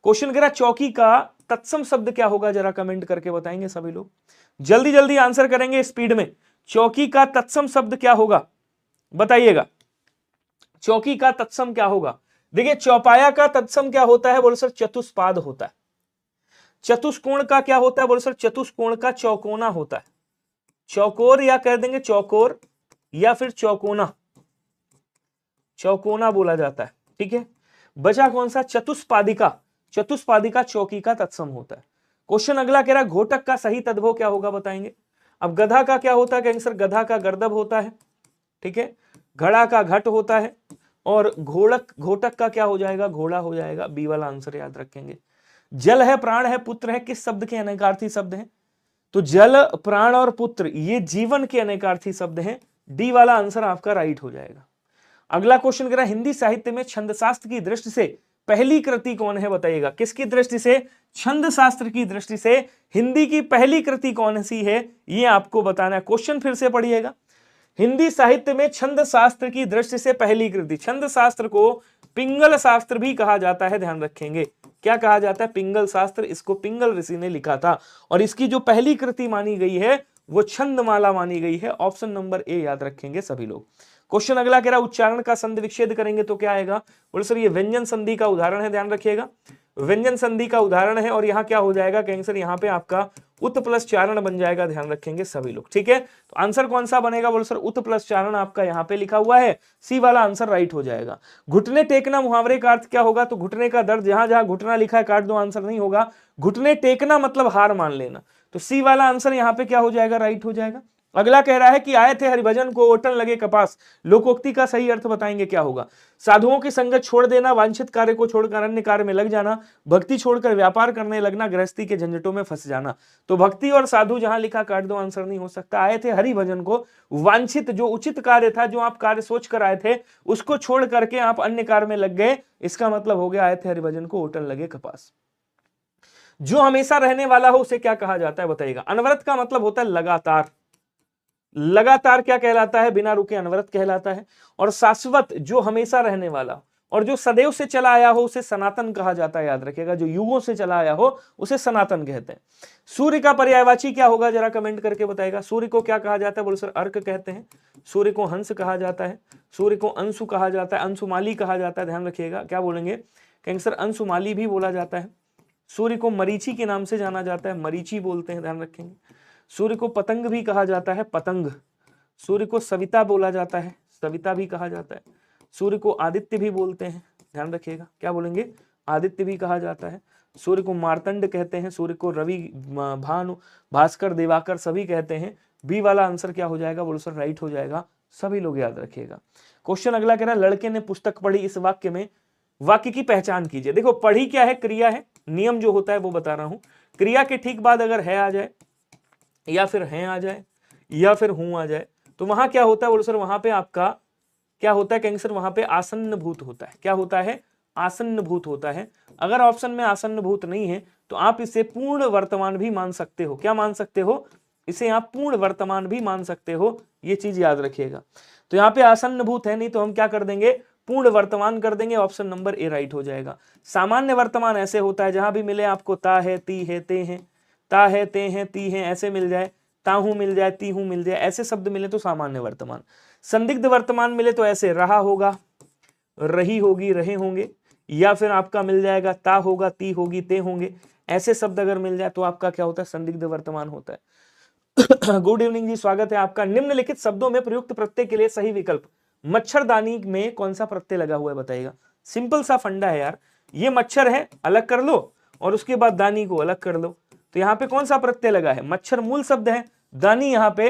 क्वेश्चन कह रहा चौकी का तत्सम शब्द क्या होगा, जरा कमेंट करके बताएंगे सभी लोग, जल्दी जल्दी आंसर करेंगे स्पीड में। चौकी का तत्सम शब्द क्या होगा बताइएगा, चौकी का तत्सम क्या होगा। देखिए चौपाया का तत्सम क्या होता है, बोलो सर चतुष्पाद होता है। चतुष्कोण का क्या होता है, बोलो सर चतुष्कोण का चौकोना होता है। चौकोर या कह देंगे चौकोर, या फिर चौकोना, चौकोना बोला जाता है, ठीक है। बचा कौन सा, चतुष्पादिका, चतुष्पादिका चौकी का तत्सम होता है। क्वेश्चन अगला कह रहा है घोटक का सही तद्भव क्या होगा बताएंगे। अब गधा का क्या होता है, कहेंगे सर गधा का गर्दभ होता है, ठीक है। घड़ा का घट होता है, और घोटक का क्या हो जाएगा, घोड़ा हो जाएगा, बी वाला आंसर याद रखेंगे। जल है, प्राण है, पुत्र है, किस शब्द के अनेकार्थी शब्द हैं। तो जल, प्राण और पुत्र ये जीवन के अनेकार्थी शब्द हैं, डी वाला आंसर आपका राइट हो जाएगा। अगला क्वेश्चन कह रहा है हिंदी साहित्य में छंद शास्त्र की दृष्टि से पहली कृति कौन है बताइएगा। किसकी दृष्टि से, छंद शास्त्र की दृष्टि से हिंदी की पहली कृति कौन सी है, ये आपको बताना है। क्वेश्चन फिर से पढ़िएगा, हिंदी साहित्य में छंद शास्त्र की दृष्टि से पहली कृति, छंद शास्त्र को पिंगल शास्त्र भी कहा जाता है, ध्यान रखेंगे। क्या कहा जाता है, पिंगल शास्त्र, इसको पिंगल ऋषि ने लिखा था, और इसकी जो पहली कृति मानी गई है वो छंदमाला मानी गई है। ऑप्शन नंबर ए याद रखेंगे सभी लोग। क्वेश्चन अगला कह रहा है उच्चारण का संधि विच्छेद करेंगे तो क्या आएगा, बोले सर ये व्यंजन संधि का उदाहरण है, ध्यान रखिएगा, व्यंजन संधि का उदाहरण है। और यहाँ क्या हो जाएगा, कहेंगे सर यहाँ पे आपका उत प्लस चारण बन जाएगा, ध्यान रखेंगे सभी लोग, ठीक है। तो आंसर कौन सा बनेगा, बोले सर उत प्लस चारण आपका यहाँ पे लिखा हुआ है, सी वाला आंसर राइट हो जाएगा। घुटने टेकना मुहावरे का अर्थ क्या होगा, तो घुटने का दर्द, जहां जहां घुटना लिखा है काट दो, आंसर नहीं होगा। घुटने टेकना मतलब हार मान लेना, तो सी वाला आंसर यहाँ पे क्या हो जाएगा, राइट हो जाएगा। अगला कह रहा है कि आए थे हरिभजन को ओटन लगे कपास, लोकोक्ति का सही अर्थ बताएंगे क्या होगा। साधुओं की संगत छोड़ देना, वांछित कार्य को छोड़कर अन्य कार्य में लग जाना, भक्ति छोड़कर व्यापार करने लगना, गृहस्थी के झंझटों में फंस जाना। तो भक्ति और साधु जहां लिखा काट दो, आंसर नहीं हो सकता। आए थे हरिभजन को, वांछित जो उचित कार्य था, जो आप कार्य सोच कर आए थे, उसको छोड़ करके आप अन्य कार्य में लग गए, इसका मतलब हो गया आए थे हरिभजन को ओटन लगे कपास। जो हमेशा रहने वाला हो उसे क्या कहा जाता है बताइएगा। अनवरत का मतलब होता है लगातार, लगातार क्या कहलाता है, बिना रुके अनवरत कहलाता है। और शाश्वत जो हमेशा रहने वाला और जो सदैव से चला आया हो उसे सनातन कहा जाता है, याद रखिएगा, जो युगों से चला आया हो उसे सनातन कहते हैं। सूर्य का पर्यायवाची क्या होगा जरा कमेंट करके बताएगा। सूर्य को क्या कहा जाता है, बोलो सर अर्क कहते हैं। सूर्य को हंस कहा जाता है, सूर्य को अंशु कहा जाता है, अंशुमाली कहा जाता है, ध्यान रखिएगा क्या बोलेंगे, कहेंगे सर अंशुमाली भी बोला जाता है। सूर्य को मरीची के नाम से जाना जाता है, मरीची बोलते हैं, ध्यान रखेंगे। सूर्य को पतंग भी कहा जाता है, पतंग। सूर्य को सविता बोला जाता है, सविता भी कहा जाता है। सूर्य को आदित्य भी बोलते हैं, ध्यान रखिएगा क्या बोलेंगे, आदित्य भी कहा जाता है। सूर्य को मार्तंड कहते हैं, सूर्य को रवि, भानु, भास्कर, दिवाकर सभी कहते हैं। बी वाला आंसर क्या हो जाएगा, बोलो सर राइट हो जाएगा, सभी लोग याद रखिएगा। क्वेश्चन अगला कह रहा है लड़के ने पुस्तक पढ़ी, इस वाक्य में वाक्य की पहचान कीजिए। देखो पढ़ी क्या है, क्रिया है, नियम जो होता है वो बता रहा हूं। क्रिया के ठीक बाद अगर है आ जाए या फिर हैं आ जाए या फिर हूं आ जाए तो वहां क्या होता है, बोलो सर वहां पे आपका क्या होता है, कहेंगे सर वहां पे आसन्न भूत होता है। क्या होता है, आसन्न भूत होता है। अगर ऑप्शन में आसन्न भूत नहीं है तो आप इसे पूर्ण वर्तमान भी मान सकते हो। क्या मान सकते हो, इसे आप पूर्ण वर्तमान भी मान सकते हो, ये चीज याद रखिएगा। तो यहाँ पे आसन्न भूत है नहीं तो हम क्या कर देंगे, पूर्ण वर्तमान कर देंगे, ऑप्शन नंबर ए राइट हो जाएगा। सामान्य वर्तमान ऐसे होता है जहां भी मिले आपको ता है, ती है, ते हैं, ता है, ते हैं, ती हैं, ऐसे मिल जाए, ताहू मिल जाए, तीहू मिल जाए, ऐसे शब्द मिले तो सामान्य वर्तमान। संदिग्ध वर्तमान मिले तो ऐसे रहा होगा, रही होगी, रहे होंगे, या फिर आपका मिल जाएगा ता होगा, ती होगी, ते होंगे, ऐसे शब्द अगर मिल जाए तो आपका क्या होता है, संदिग्ध वर्तमान होता है। गुड इवनिंग जी, स्वागत है आपका। निम्नलिखित शब्दों में प्रयुक्त प्रत्यय के लिए सही विकल्प, मच्छरदानी में कौन सा प्रत्यय लगा हुआ है बताइएगा। सिंपल सा फंडा है यार, ये मच्छर है अलग कर लो और उसके बाद दानी को अलग कर लो, तो यहाँ पे कौन सा प्रत्यय लगा है, मच्छर मूल शब्द है, दानी यहाँ पे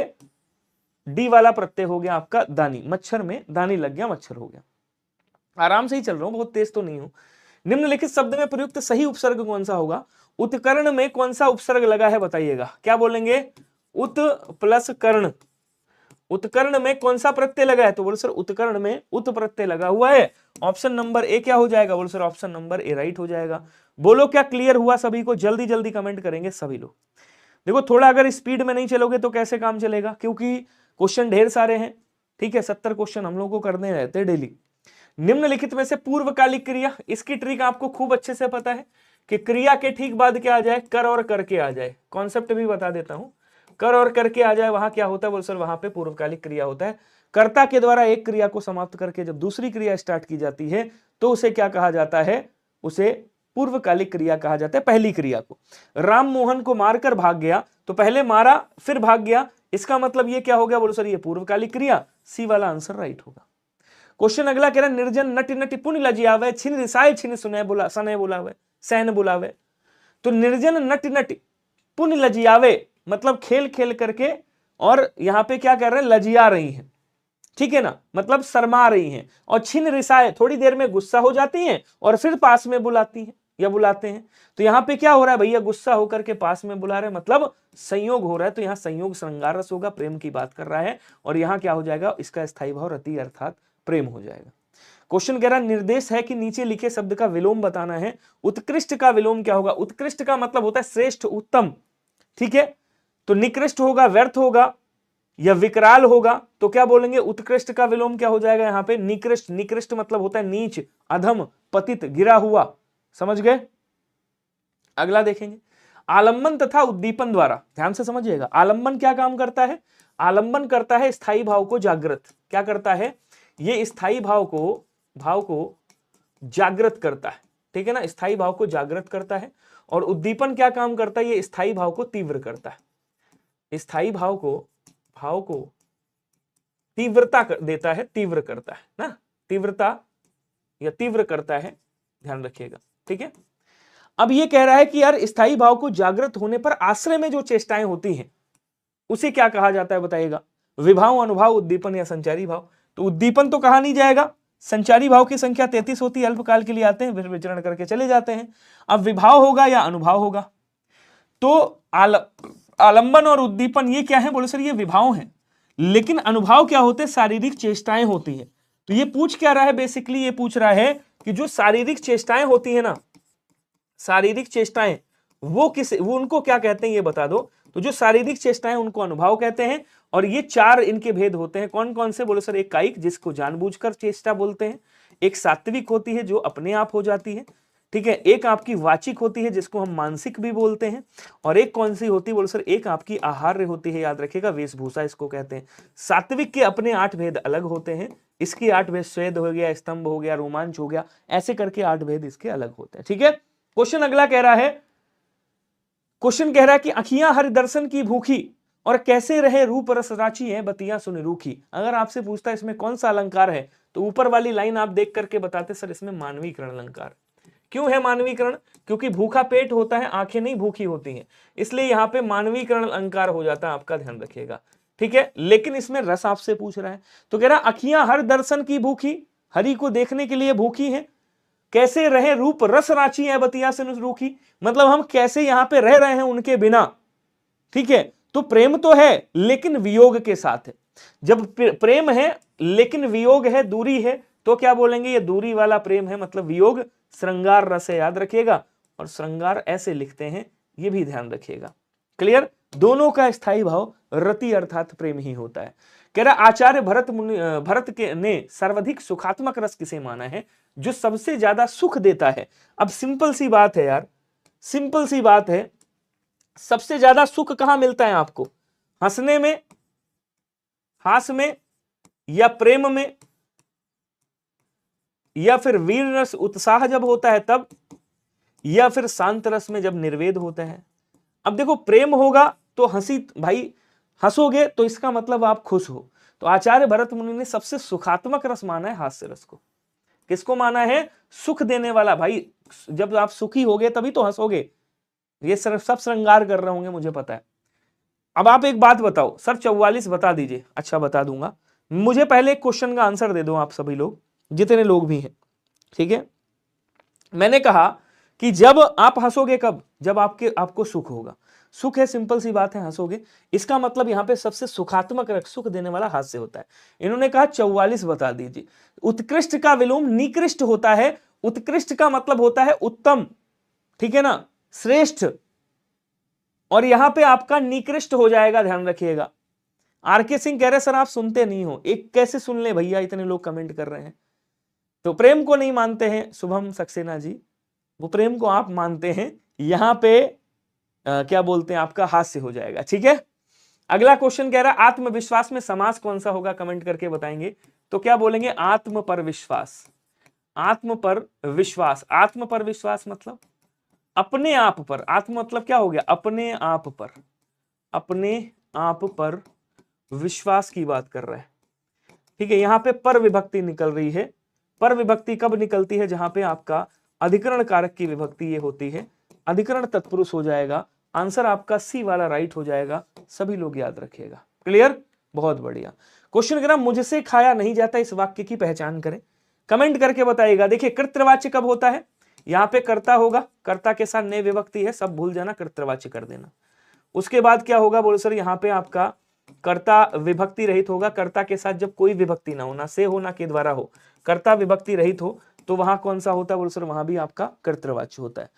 डी वाला प्रत्यय हो गया आपका दानी, मच्छर में दानी लग गया, मच्छर हो गया। आराम से ही चल रहा हूं, बहुत तेज तो नहीं हूं। निम्नलिखित शब्द में प्रयुक्त सही उपसर्ग कौन सा होगा, उत्कर्ण में कौन सा उपसर्ग लगा है बताइएगा। क्या बोलेंगे, उत प्लस कर्ण, उत्कर्ण में कौन सा प्रत्यय लगा है, तो बोलो सर उत्कर्ण में उत प्रत्यय लगा हुआ है। ऑप्शन नंबर ए क्या हो जाएगा, बोलो sir option number A right हो जाएगा। बोलो क्या क्लियर हुआ सभी को, जल्दी जल्दी कमेंट करेंगे सभी लोग। देखो थोड़ा अगर स्पीड में नहीं चलोगे तो कैसे काम चलेगा, क्योंकि क्वेश्चन ढेर सारे हैं, ठीक है, 70 क्वेश्चन हम लोग को करने रहते हैं डेली। निम्नलिखित में से पूर्वकालिक क्रिया, इसकी ट्रिक आपको खूब अच्छे से पता है कि क्रिया के ठीक बाद क्या आ जाए, कर और करके आ जाए। कॉन्सेप्ट भी बता देता हूं, कर और करके आ जाए, वहां क्या होता है बोल सर, वहां पे पूर्वकालिक क्रिया होता है। कर्ता के द्वारा एक क्रिया को समाप्त करके जब दूसरी क्रिया स्टार्ट की जाती है तो उसे क्या कहा जाता है, उसे पूर्वकालिक क्रिया कहा जाता है। पहली क्रिया को, राम मोहन को मारकर भाग गया, तो पहले मारा फिर भाग गया, इसका मतलब ये क्या हो गया, बोलो सर ये पूर्वकालिक क्रिया, सी वाला आंसर राइट होगा। क्वेश्चन अगला कह रहा है निर्जन नटि नटि पुण्य लजियावे, छिन रिसाए छिन सुने बोला सने बुलावे, सैन बुलावे। तो निर्जन नटि नटि पुण्य लजियावे मतलब खेल खेल करके, और यहां पे क्या कर रहे हैं, लजिया रही हैं, ठीक है ना, मतलब शर्मा रही हैं। और छिन रिसाए थोड़ी देर में गुस्सा हो जाती हैं और फिर पास में बुलाती हैं या बुलाते हैं। तो यहाँ पे क्या हो रहा है भैया, गुस्सा होकर के पास में बुला रहे हैं, मतलब संयोग हो रहा है। तो यहाँ संयोग श्रृंगार रस होगा, प्रेम की बात कर रहा है, और यहाँ क्या हो जाएगा, इसका स्थायी भाव रति अर्थात प्रेम हो जाएगा। क्वेश्चन कह रहा है निर्देश है कि नीचे लिखे शब्द का विलोम बताना है। उत्कृष्ट का विलोम क्या होगा, उत्कृष्ट का मतलब होता है श्रेष्ठ, उत्तम, ठीक है। तो निकृष्ट होगा, व्यर्थ होगा या विकराल होगा, तो क्या बोलेंगे, उत्कृष्ट का विलोम क्या हो जाएगा यहाँ पे, निकृष्ट। निकृष्ट मतलब होता है नीच, अधम, पतित, गिरा हुआ, समझ गए। अगला देखेंगे, आलंबन तथा उद्दीपन द्वारा, ध्यान से समझिएगा, आलंबन क्या काम करता है, आलंबन करता है स्थायी भाव को जागृत, क्या करता है, ये स्थायी भाव को जागृत करता है, ठीक है ना, स्थायी भाव को जागृत करता है। और उद्दीपन क्या काम करता है, ये स्थायी भाव को तीव्र करता है, स्थायी भाव को तीव्रता देता है, तीव्र करता है ना, तीव्रता या तीव्र करता है, ध्यान रखिएगा, ठीक है। अब ये कह रहा है कि यार स्थायी भाव को जागृत होने पर आश्रय में जो चेष्टाएं होती हैं उसे क्या कहा जाता है बताइएगा, विभाव, अनुभाव, उद्दीपन या संचारी भाव। तो उद्दीपन तो कहा नहीं जाएगा, संचारी भाव की संख्या 33 होती है, अल्पकाल के लिए आते हैं फिर विचरण करके चले जाते हैं। अब विभाव होगा या अनुभाव होगा, तो आलंबन और उद्दीपन ये क्या है, बोले सर ये विभाव है, लेकिन अनुभाव क्या होते हैं, शारीरिक चेष्टाएं होती है। तो ये पूछ क्या रहा है, बेसिकली ये पूछ रहा है कि जो शारीरिक चेष्टाएं होती है ना, शारीरिक चेष्टाएं वो उनको क्या कहते हैं ये बता दो। तो जो शारीरिक चेष्टाएं उनको अनुभाव कहते हैं, और ये 4 इनके भेद होते हैं। कौन कौन से? बोलो सर, एक कायिक जिसको जानबूझकर चेष्टा बोलते हैं, एक सात्विक होती है जो अपने आप हो जाती है, ठीक है, एक आपकी वाचिक होती है जिसको हम मानसिक भी बोलते हैं, और एक कौन सी होती है? बोलो सर, एक आपकी आहार्य होती है, याद रखिएगा, वेशभूषा इसको कहते हैं। सात्विक के अपने 8 भेद अलग होते हैं, इसके 8 भेद, स्वेद हो गया, स्तंभ हो गया, रोमांच हो गया, ऐसे करके 8 भेद इसके अलग होते हैं, ठीक है। क्वेश्चन अगला कह रहा है, क्वेश्चन कह रहा है कि अखियां हरि दर्शन की भूखी और कैसे रहे रूप रस राची है बतिया सुन रूखी। अगर आपसे पूछता है इसमें कौन सा अलंकार है, तो ऊपर वाली लाइन आप देख करके बताते सर इसमें मानवीकरण अलंकार। क्यों है मानवीकरण? क्योंकि भूखा पेट होता है, आंखें नहीं भूखी होती हैं, इसलिए यहां पे मानवीकरण अलंकार हो जाता है, आपका ध्यान रखिएगा, ठीक है। लेकिन इसमें रस आपसे पूछ रहा है, तो कह रहा अखियां हर दर्शन की भूखी, हरि को देखने के लिए भूखी हैं, कैसे रहे रूप रस राची है बतिया से रूखी, मतलब हम कैसे यहां पे रह रहे हैं उनके बिना, ठीक है। तो प्रेम तो है लेकिन वियोग के साथ है। जब प्रेम है लेकिन वियोग है, दूरी है, तो क्या बोलेंगे? ये दूरी वाला प्रेम है, मतलब वियोग श्रृंगार रस है, याद रखिएगा। और श्रृंगार ऐसे लिखते हैं, ये भी ध्यान रखिएगा, क्लियर। दोनों का स्थायी भाव रति अर्थात प्रेम ही होता है। कह रहा आचार्य भरत के ने सर्वाधिक सुखात्मक रस किसे माना है? जो सबसे ज्यादा सुख देता है। अब सिंपल सी बात है यार, सिंपल सी बात है, सबसे ज्यादा सुख कहां मिलता है आपको? हंसने में, हास में, या प्रेम में, या फिर वीर रस उत्साह जब होता है तब, या फिर शांत रस में जब निर्वेद होता है। अब देखो, प्रेम होगा तो हंसी, भाई हंसोगे तो इसका मतलब आप खुश हो। तो आचार्य भरत मुनि ने सबसे सुखात्मक रस माना है हास्य रस को। किसको माना है? सुख देने वाला। भाई जब आप सुखी होगे तभी तो हंसोगे। ये सिर्फ सब श्रृंगार कर रहे होंगे, मुझे पता है। अब आप एक बात बताओ सर, 44 बता दीजिए। अच्छा बता दूंगा, मुझे पहले एक क्वेश्चन का आंसर दे दो आप सभी लोग, जितने लोग भी हैं, ठीक है। मैंने कहा कि जब आप हंसोगे कब? जब आपको सुख होगा। सुख है, सिंपल सी बात है, हंसोगे। इसका मतलब यहां पे सबसे सुखात्मक सुख देने वाला हास्य होता है। इन्होंने कहा 44 बता दीजिए। उत्कृष्ट का विलोम निकृष्ट होता है। उत्कृष्ट का मतलब होता है उत्तम, ठीक है ना, श्रेष्ठ, और यहां पे आपका निकृष्ट हो जाएगा, ध्यान रखिएगा। आरके सिंह कह रहे सर आप सुनते नहीं हो। एक कैसे सुन ले भैया, इतने लोग कमेंट कर रहे हैं। तो प्रेम को नहीं मानते हैं शुभम सक्सेना जी, वो प्रेम को आप मानते हैं, यहां पे क्या बोलते हैं, आपका हास्य हो जाएगा, ठीक है। अगला क्वेश्चन कह रहा है आत्मविश्वास में समास कौन सा होगा? कमेंट करके बताएंगे। तो क्या बोलेंगे? आत्म पर विश्वास। आत्म पर विश्वास। आत्म पर विश्वास मतलब अपने आप पर। आत्म मतलब क्या हो गया? अपने आप पर। अपने आप पर विश्वास की बात कर रहा है, ठीक है। यहां पे पर विभक्ति निकल रही है। पर विभक्ति कब निकलती है? जहां पे आपका अधिकरण कारक की विभक्ति ये होती है, अधिकरण तत्पुरुष हो जाएगा। आंसर आपका सी वाला राइट हो जाएगा, सभी लोग याद रखिएगा, क्लियर, बहुत बढ़िया। क्वेश्चन कह रहा मुझसे खाया नहीं जाता, इस वाक्य की पहचान करें। कमेंट करके बताइएगा। देखिए कृत्यवाच्य कब होता है? यहाँ पे कर्ता होगा, कर्ता के साथ ने विभक्ति है, सब भूल जाना, कृत्यवाच्य कर देना। उसके बाद क्या होगा? बोलो सर यहाँ पे आपका कर्ता विभक्ति रहित होगा। कर्ता के साथ जब कोई विभक्ति ना हो, ना से हो ना के द्वारा हो, कर्ता विभक्ति रहित हो, तो वहां कौन सा होता है? बोलो सर वहां भी आपका कर्तृवाच्य होता है।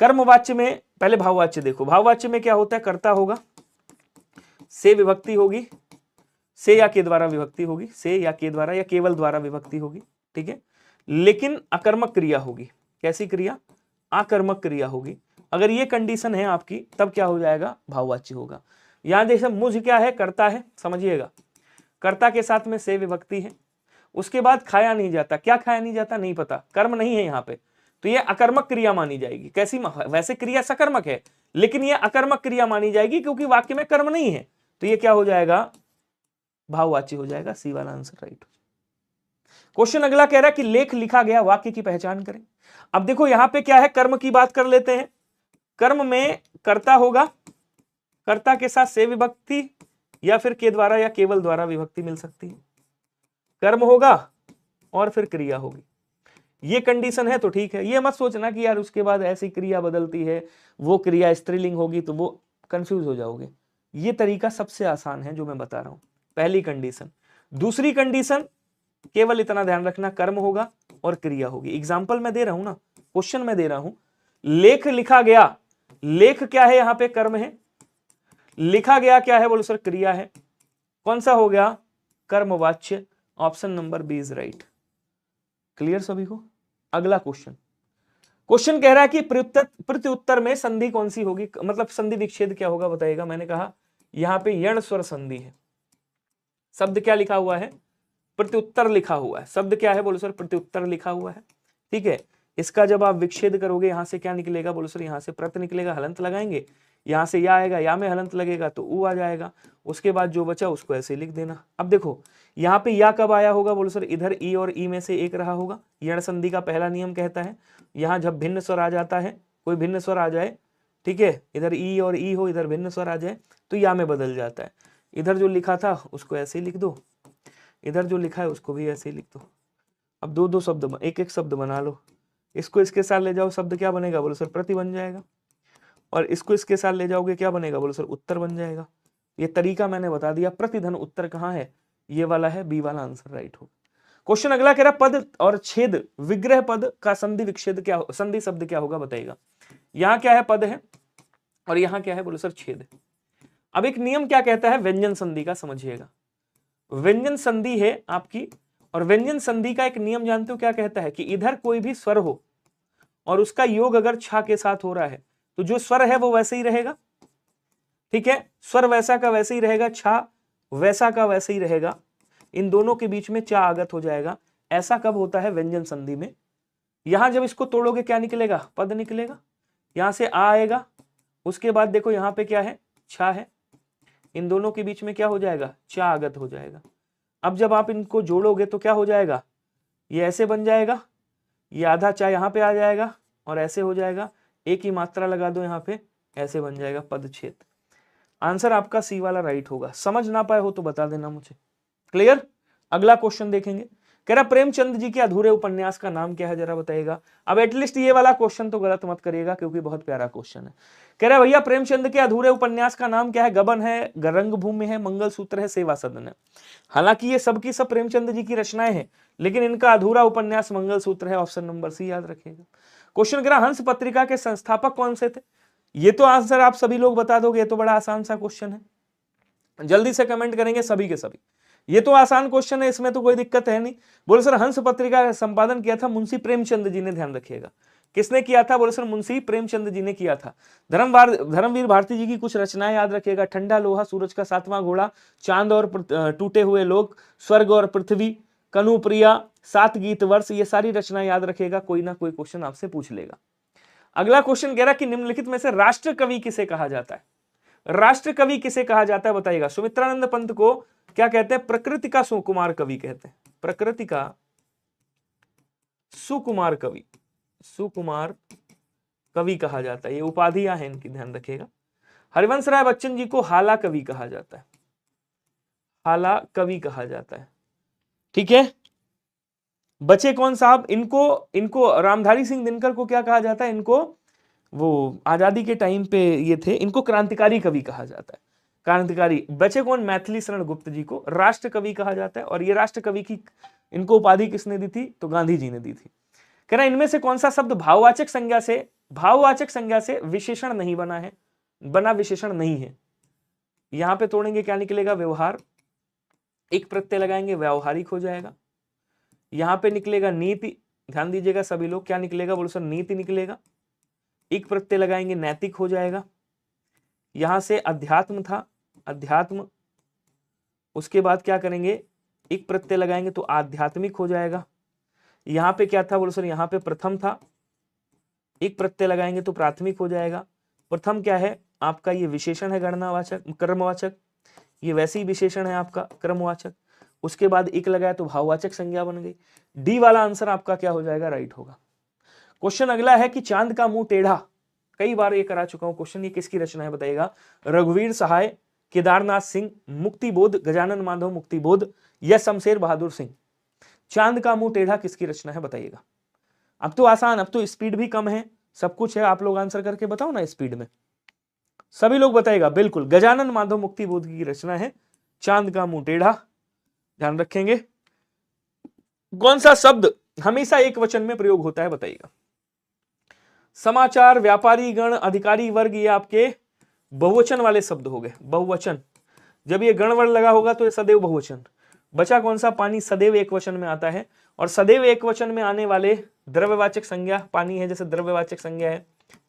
कर्मवाच्य में पहले भाववाच्य देखो। भाववाच्य में क्या होता है? कर्ता होगा, से विभक्ति होगी, से या के द्वारा विभक्ति होगी, से या के द्वारा या केवल द्वारा विभक्ति होगी, ठीक है। लेकिन अकर्मक क्रिया होगी। कैसी क्रिया? आकर्मक क्रिया होगी। अगर ये कंडीशन है आपकी, तब क्या हो जाएगा? भाववाच्य होगा। यहां जैसे मुझ क्या है? कर्ता है, समझिएगा। कर्ता के साथ में से विभक्ति है। उसके बाद खाया नहीं जाता। क्या खाया नहीं जाता? नहीं पता, कर्म नहीं है यहाँ पे, तो ये अकर्मक क्रिया मानी जाएगी। कैसी? वैसे क्रिया सकर्मक है, लेकिन ये अकर्मक क्रिया मानी जाएगी क्योंकि वाक्य में कर्म नहीं है, तो ये क्या हो जाएगा? भाववाच्य हो जाएगा। सी वाला आंसर राइट। क्वेश्चन अगला कह रहा है कि लेख लिखा गया वाक्य की पहचान करें। अब देखो यहां पे क्या है, कर्म की बात कर लेते हैं। कर्म में कर्ता होगा, कर्ता के साथ से विभक्ति या फिर के द्वारा या केवल द्वारा विभक्ति मिल सकती है। कर्म होगा और फिर क्रिया होगी। ये कंडीशन है तो ठीक है। ये मत सोचना कि यार उसके बाद ऐसी क्रिया बदलती है, वो क्रिया स्त्रीलिंग होगी, तो वो कंफ्यूज हो जाओगे। ये तरीका सबसे आसान है जो मैं बता रहा हूं, पहली कंडीशन। दूसरी कंडीशन केवल इतना ध्यान रखना, कर्म होगा और क्रिया होगी। एग्जाम्पल मैं दे रहा हूं ना, क्वेश्चन में दे रहा हूं। लेख लिखा गया, लेख क्या है, यहां पे कर्म है, लिखा गया क्या है, बोलो सर क्रिया है, कौन सा हो गया, कर्मवाच्य। Option number B is right. Clear सभी को। अगला क्वेश्चन, क्वेश्चन कह रहा है कि प्रत्युत्तर में संधि कौन सी होगी, मतलब संधि विच्छेद क्या होगा बताइएगा। मैंने कहा यहां पे यण स्वर संधि है। शब्द क्या लिखा हुआ है, प्रत्युत्तर लिखा हुआ है। शब्द क्या है, बोलो सर प्रत्युत्तर लिखा हुआ है। ठीक है, इसका जब आप विच्छेद करोगे यहां से क्या निकलेगा, बोलो सर यहां से प्रत निकलेगा, हलंत लगाएंगे, यहां से या आएगा, या में हलंत लगेगा तो ऊ आ जाएगा। उसके बाद जो बचा उसको ऐसे लिख देना। अब देखो यहाँ पे या कब आया होगा, बोलो सर इधर ई और ई में से एक रहा होगा। यण संधि का पहला नियम कहता है यहाँ जब भिन्न स्वर आ जाता है, कोई भिन्न स्वर आ जाए, ठीक है, इधर ई और ई हो, इधर भिन्न स्वर आ जाए तो या में बदल जाता है। इधर जो लिखा था उसको ऐसे ही लिख दो, इधर जो लिखा है उसको भी ऐसे ही लिख दो। अब दो दो शब्द, एक एक शब्द बना लो। इसको इसके साथ ले जाओ, शब्द क्या बनेगा, बोलो सर प्रति बन जाएगा। और इसको इसके साथ ले जाओगे क्या बनेगा, बोलो सर उत्तर बन जाएगा। ये तरीका मैंने बता दिया। प्रतिधन उत्तर कहाँ है, ये वाला है, बी वाला आंसर राइट होगा। क्वेश्चन अगला कह रहा पद और छेद विग्रह पद का संधि विच्छेद क्या, संधि शब्द क्या होगा बताइएगा। यहाँ क्या है, पद है, और यहाँ क्या है, बोलो सर छेद है। अब एक नियम क्या कहता है व्यंजन संधि का, समझिएगा। व्यंजन संधि है आपकी, और व्यंजन संधि का एक नियम जानते हो क्या कहता है, कि इधर कोई भी स्वर हो और उसका योग अगर छा के साथ हो रहा है तो जो स्वर है वो वैसे ही रहेगा। ठीक है, स्वर वैसा का वैसे ही रहेगा, छा वैसा का वैसे ही रहेगा, इन दोनों के बीच में चा आगत हो जाएगा। ऐसा कब होता है, व्यंजन संधि में। यहां जब इसको तोड़ोगे क्या निकलेगा, पद निकलेगा। यहां से आ आएगा, उसके बाद देखो यहां पे क्या है, छा है, इन दोनों के बीच में क्या हो जाएगा, चा आगत हो जाएगा। अब जब आप इनको जोड़ोगे तो क्या हो जाएगा, ये ऐसे बन जाएगा, ये आधा चा यहाँ पे आ जाएगा और ऐसे हो जाएगा, एक ही मात्रा लगा दो यहाँ पे, ऐसे बन जाएगा पदच्छेद। आंसर आपका सी वाला राइट होगा। समझ ना पाए हो तो बता देना मुझे। क्लियर। अगला क्वेश्चन देखेंगे, कह रहा प्रेमचंद जी के अधूरे उपन्यास का नाम क्या है, जरा बताइएगा। अब एटलीस्ट ये वाला क्वेश्चन तो गलत मत करिएगा क्योंकि बहुत प्यारा क्वेश्चन है। कह रहा भैया प्रेमचंद के अधूरे उपन्यास का नाम क्या है, गबन है, रंगभूमि है, मंगलसूत्र है, सेवा सदन है। हालांकि ये सबकी सब प्रेमचंद जी की रचनाएं हैं, लेकिन इनका अधूरा उपन्यास मंगलसूत्र है। ऑप्शन नंबर सी याद रखिएगा। क्वेश्चन कह रहा हंस पत्रिका के संस्थापक कौन से थे, ये तो आंसर आप सभी लोग बता दोगे, ये तो बड़ा आसान सा क्वेश्चन है। जल्दी से कमेंट करेंगे सभी के सभी, ये तो आसान क्वेश्चन है, इसमें तो कोई दिक्कत है नहीं। बोले सर हंस पत्रिका का संपादन किया था मुंशी प्रेमचंद जी ने, ध्यान रखिएगा। किसने किया था, बोले सर मुंशी प्रेमचंद जी ने किया था। धर्मवीर भारती जी की कुछ रचनाएं याद रखिएगा, ठंडा लोहा, सूरज का सातवां घोड़ा, चांद और टूटे हुए लोग, स्वर्ग और पृथ्वी, कनुप्रिया, 7 गीत वर्ष, ये सारी रचनाएं याद रखिएगा, कोई ना कोई क्वेश्चन आपसे पूछ लेगा। अगला क्वेश्चन कह रहा कि निम्नलिखित में से राष्ट्र कवि किसे कहा जाता है, राष्ट्र कवि किसे कहा जाता है बताइएगा। सुमित्रानंद पंत को क्या कहते हैं, प्रकृति का सुकुमार कवि कहते हैं, प्रकृति का सुकुमार कवि, सुकुमार कवि कहा जाता है, ये उपाधियां हैं इनकी, ध्यान रखिएगा। हरिवंश राय बच्चन जी को हाला कवि कहा जाता है, हाला कवि कहा जाता है। ठीक है, बचे कौन साहब, इनको रामधारी सिंह दिनकर को क्या कहा जाता है, इनको वो आजादी के टाइम पे ये थे, इनको क्रांतिकारी कवि कहा जाता है, क्रांतिकारी। बचे कौन, मैथिली शरण गुप्त जी को राष्ट्र कवि कहा जाता है, और ये राष्ट्र कवि की इनको उपाधि किसने दी थी, तो गांधी जी ने दी थी। कह रहा इनमें से कौन सा शब्द भाववाचक संज्ञा से विशेषण नहीं बना है, बना विशेषण नहीं है। यहां पे तोड़ेंगे क्या निकलेगा, व्यवहार, एक प्रत्यय लगाएंगे व्यावहारिक हो जाएगा। यहां पे निकलेगा नीति, ध्यान दीजिएगा सभी लोग, क्या निकलेगा, बोलो सर नीति निकलेगा। एक प्रत्यय लगाएंगे नैतिक हो जाएगा। यहां से अध्यात्म था, अध्यात्म, उसके बाद क्या करेंगे, एक प्रत्यय लगाएंगे तो आध्यात्मिक हो जाएगा। यहां पे क्या था, बोलो सर यहां पे प्रथम था, एक प्रत्यय लगाएंगे तो प्राथमिक हो जाएगा। प्रथम क्या है आपका, ये विशेषण है गणनावाचक कर्मवाचक, ये वैसे ही विशेषण है आपका क्रमवाचक। उसके बाद एक लगाया तो भाववाचक संज्ञा बन गई। डी वाला आंसर आपका क्या हो जाएगा, राइट होगा। क्वेश्चन अगला है कि चांद का मुंह टेढ़ा, कई बार ये करा चुका हूं क्वेश्चन, ये किसकी रचना है बताइएगा। रघुवीर सहाय, केदारनाथ सिंह, मुक्तिबोध, गजानन माधव मुक्तिबोध, या शमशेर बहादुर सिंह। चांद का मुंह टेढ़ा किसकी रचना है बताइएगा। अब तो आसान, अब तो स्पीड भी कम है, सब कुछ है, आप लोग आंसर करके बताओ ना स्पीड में। सभी लोग बताएगा, बिल्कुल गजानन माधव मुक्तिबोध की रचना है चांद का मुंह टेढ़ा। ध्यान रखेंगे। कौन सा शब्द हमेशा एक वचन में प्रयोग होता है बताइएगा। समाचार, व्यापारी गण, अधिकारी वर्ग, ये आपके बहुवचन वाले शब्द हो गए, बहुवचन। जब ये गण वर्ण लगा होगा तो ये सदैव बहुवचन। बचा कौन सा? पानी सदैव एक वचन में आता है, और सदैव एक वचन में आने वाले द्रव्यवाचक संज्ञा, पानी है जैसे द्रव्यवाचक संज्ञा है,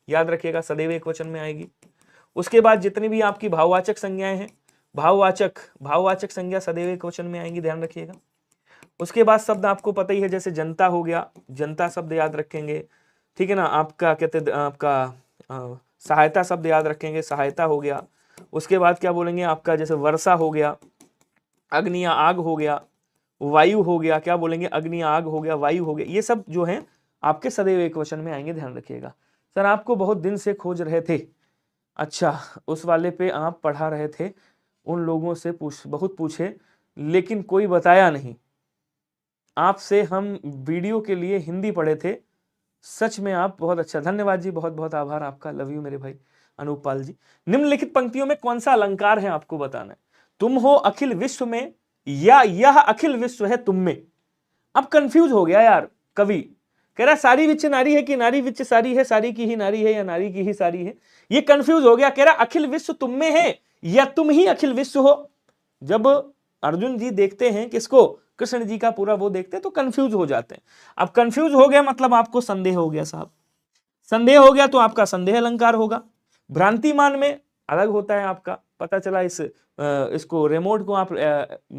याद रखिएगा सदैव एक वचन में आएगी। उसके बाद जितनी भी आपकी भाववाचक संज्ञाएं हैं, भाववाचक संज्ञा सदैव एक वचन में आएंगी, ध्यान रखिएगा। उसके बाद शब्द आपको पता ही है, जैसे जनता हो गया, जनता शब्द याद रखेंगे, ठीक है ना। आपका कहते आपका सहायता शब्द याद रखेंगे, सहायता हो गया। उसके बाद क्या बोलेंगे आपका, जैसे वर्षा हो गया, अग्नि या आग हो गया, वायु हो गया, क्या बोलेंगे, अग्नि आग हो गया, वायु हो गया। ये सब जो है आपके सदैव एक वचन में आएंगे, ध्यान रखिएगा। सर आपको बहुत दिन से खोज रहे थे, अच्छा उस वाले पे आप पढ़ा रहे थे, उन लोगों से बहुत पूछे लेकिन कोई बताया नहीं। आपसे हम वीडियो के लिए हिंदी पढ़े थे, सच में आप बहुत अच्छा, धन्यवाद जी, बहुत बहुत आभार आपका, लव यू मेरे भाई अनूप पाल जी। निम्नलिखित पंक्तियों में कौन सा अलंकार है आपको बताना है। तुम हो अखिल विश्व में या यह अखिल विश्व है तुम में। अब कंफ्यूज हो गया यार कवि, कह रहा सारी विच नारी है कि नारी विच सारी है, सारी की ही नारी है या नारी की ही सारी है। ये कंफ्यूज हो गया, कह रहा अखिल विश्व तुम में है या तुम ही अखिल विश्व हो। जब अर्जुन जी देखते हैं किसको, कृष्ण जी का पूरा वो देखते हैं तो कंफ्यूज हो जाते हैं। अब कंफ्यूज हो गया मतलब आपको संदेह हो गया साहब, संदेह हो गया तो आपका संदेह अलंकार होगा। भ्रांतिमान में अलग होता है आपका, पता चला इसको रिमोट को आप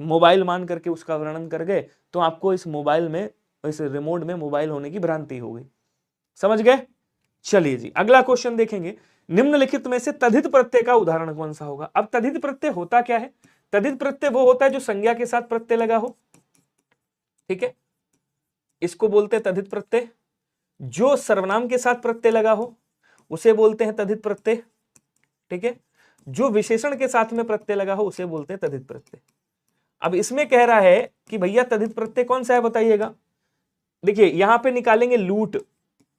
मोबाइल मान करके उसका वर्णन कर गए तो आपको इस मोबाइल में, इस रिमोट में मोबाइल होने की भ्रांति हो गई, समझ गए। चलिए जी अगला क्वेश्चन देखेंगे, निम्नलिखित में से तद्धित प्रत्यय का उदाहरण कौन सा होगा। अब तद्धित प्रत्यय होता क्या है, तद्धित प्रत्यय वो होता है जो संज्ञा के साथ प्रत्यय लगा हो, ठीक है, इसको बोलते हैं तद्धित प्रत्यय। जो सर्वनाम के साथ प्रत्यय लगा हो उसे बोलते हैं तद्धित प्रत्यय, ठीक है। जो विशेषण के साथ में प्रत्यय लगा हो उसे बोलते हैं तद्धित प्रत्यय। अब इसमें कह रहा है कि भैया तद्धित प्रत्यय कौन सा है बताइएगा। देखिए यहां पे निकालेंगे लूट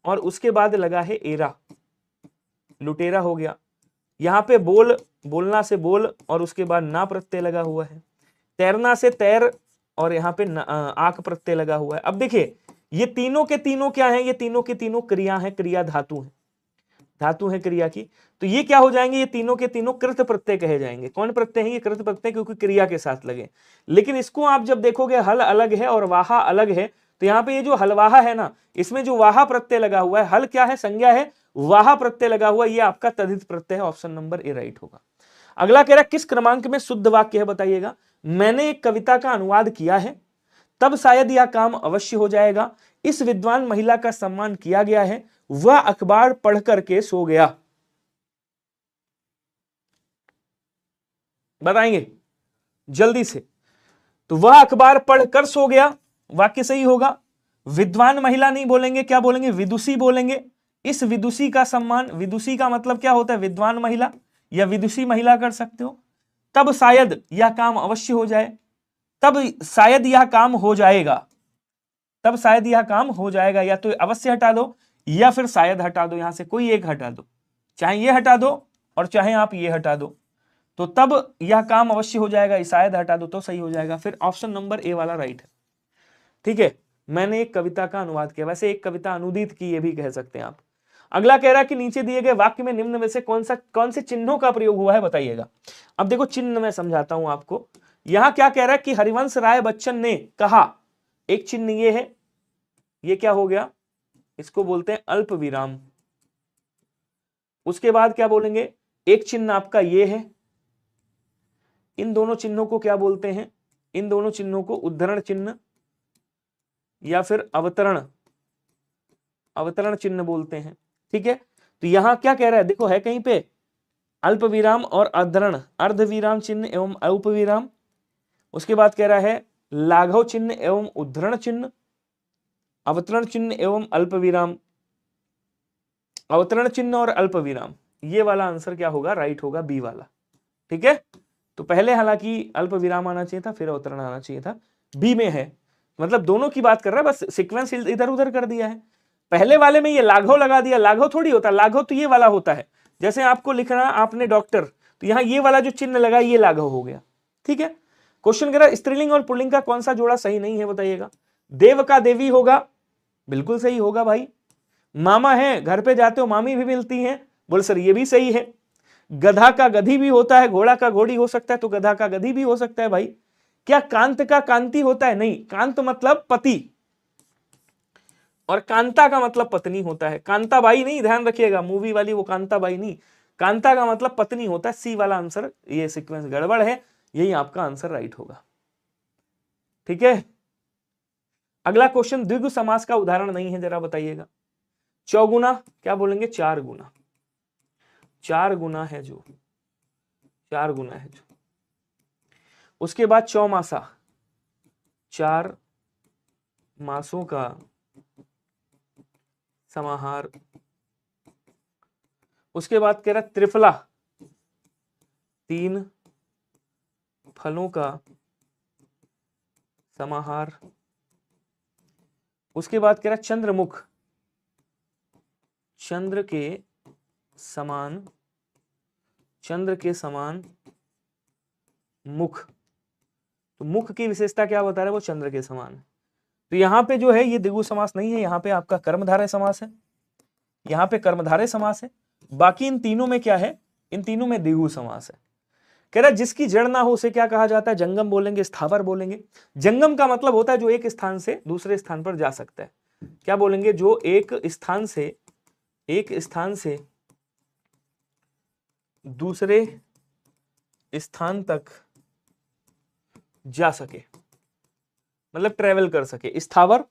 और उसके बाद लगा है एरा, लुटेरा हो गया। यहां पे बोल, बोलना से बोल और उसके बाद ना प्रत्यय लगा हुआ है। तैरना से तैर और यहाँ पे आक प्रत्यय लगा हुआ है। अब देखिए ये तीनों के तीनों क्या हैं, ये तीनों के तीनों क्रिया हैं, क्रिया धातु है, धातु है क्रिया की। तो ये क्या हो जाएंगे, ये तीनों के तीनों कृत प्रत्यय कहे जाएंगे। कौन प्रत्यय है, ये कृत प्रत्यय, क्योंकि क्रिया के साथ लगे। लेकिन इसको आप जब देखोगे हल अलग है और वाहा अलग है, तो यहाँ पे ये जो हलवाहा है ना, इसमें जो वाहा प्रत्यय लगा हुआ है, हल क्या है, संज्ञा है, वाहा प्रत्यय लगा हुआ, ये आपका तद्धित प्रत्यय है। ऑप्शन नंबर ए राइट होगा। अगला कह रहा है किस क्रमांक में शुद्ध वाक्य है बताइएगा। मैंने एक कविता का अनुवाद किया है, तब शायद यह काम अवश्य हो जाएगा। इस विद्वान महिला का सम्मान किया गया है, वह अखबार पढ़ करके सो गया। बताएंगे जल्दी से। तो वह अखबार पढ़कर सो गया, वाक्य सही होगा। विद्वान महिला नहीं बोलेंगे, क्या बोलेंगे, विदुषी बोलेंगे। इस विदुषी का सम्मान, विदुषी का मतलब क्या होता है, विद्वान महिला या विदुषी महिला कर सकते हो। तब शायद यह काम अवश्य हो जाए, तब शायद यह काम हो जाएगा, तब शायद यह काम हो जाएगा। या तो अवश्य हटा दो या फिर शायद हटा दो, यहां से कोई एक हटा दो, चाहे ये हटा दो और चाहे आप ये हटा दो। तो तब यह काम अवश्य हो जाएगा, शायद हटा दो तो सही हो जाएगा। फिर ऑप्शन नंबर ए वाला राइट है, ठीक है। मैंने एक कविता का अनुवाद किया, वैसे एक कविता अनुदित की ये भी कह सकते हैं आप। अगला कह रहा है कि नीचे दिए गए वाक्य में निम्न में से कौन से चिन्हों का प्रयोग हुआ है बताइएगा। अब देखो चिन्ह मैं समझाता हूं आपको। यहां क्या कह रहा है कि हरिवंश राय बच्चन ने कहा, एक चिन्ह ये है, ये क्या हो गया, इसको बोलते हैं अल्प विराम। उसके बाद क्या बोलेंगे, एक चिन्ह आपका ये है, इन दोनों चिन्हों को क्या बोलते हैं, इन दोनों चिन्हों को उद्धरण चिन्ह या फिर अवतरण चिन्ह बोलते हैं, ठीक है। तो यहां क्या कह रहा है, देखो है कहीं पे अल्प विराम और अधरण, अर्ध विराम चिन्ह एवं अल्प विराम। उसके बाद कह रहा है लाघव चिन्ह एवं उद्धरण चिन्ह, अवतरण चिन्ह एवं अल्प विराम, अवतरण चिन्ह और अल्प विराम। ये वाला आंसर क्या होगा, राइट होगा, बी वाला, ठीक है। तो पहले हालांकि अल्प विराम आना चाहिए था, फिर अवतरण आना चाहिए था, बी में है, मतलब दोनों की बात कर रहा है, बस सीक्वेंस इधर उधर कर दिया है। पहले वाले में ये लाघव लगा दिया, लाघव थोड़ी होता, लाघव तो ये वाला होता है, जैसे आपको लिखना आपने डॉक्टर, तो यहां ये वाला जो चिन्ह लगा ये लाघव हो गया, ठीक है। क्वेश्चन कह रहा है स्त्रीलिंग और पुल्लिंग का कौन सा जोड़ा सही नहीं है बताइएगा। देव का देवी होगा, बिल्कुल सही होगा भाई। मामा है, घर पे जाते हो मामी भी मिलती हैं, बोले सर ये भी सही है। गधा का गधी भी होता है, घोड़ा का घोड़ी हो सकता है, तो गधा का गधी भी हो सकता है भाई। क्या कांत का कांति होता है? नहीं, कांत मतलब पति और कांता का मतलब पत्नी होता है। कांता बाई नहीं, ध्यान रखिएगा, मूवी वाली वो कांता बाई नहीं, कांता का मतलब पत्नी होता है। सी वाला आंसर, ये सीक्वेंस गड़बड़ है, यही आपका आंसर राइट होगा। ठीक है, अगला क्वेश्चन, द्विगु समास का उदाहरण नहीं है, जरा बताइएगा। चौगुना क्या बोलेंगे? चार गुना, चार गुना है जो, चार गुना है जो। उसके बाद चौमासा, चार मासों का समाहार। उसके बाद कह रहा त्रिफला, तीन फलों का समाहार। उसके बाद कह रहा चंद्रमुख, चंद्र के समान, चंद्र के समान मुख। तो मुख की विशेषता क्या बता रहा है? वो चंद्र के समान। तो यहां पे जो है ये द्विगु समास नहीं है, यहां पे आपका कर्मधारय समास है, यहां पे कर्मधारय समास है। बाकी इन तीनों में क्या है? इन तीनों में द्विगु समास है। कह रहा जिसकी जड़ ना हो उसे क्या कहा जाता है? जंगम बोलेंगे, स्थावर बोलेंगे। जंगम का मतलब होता है जो एक स्थान से दूसरे स्थान पर जा सकता है। क्या बोलेंगे? जो एक स्थान से दूसरे स्थान तक जा सके, मतलब ट्रेवल कर सके। स्थावर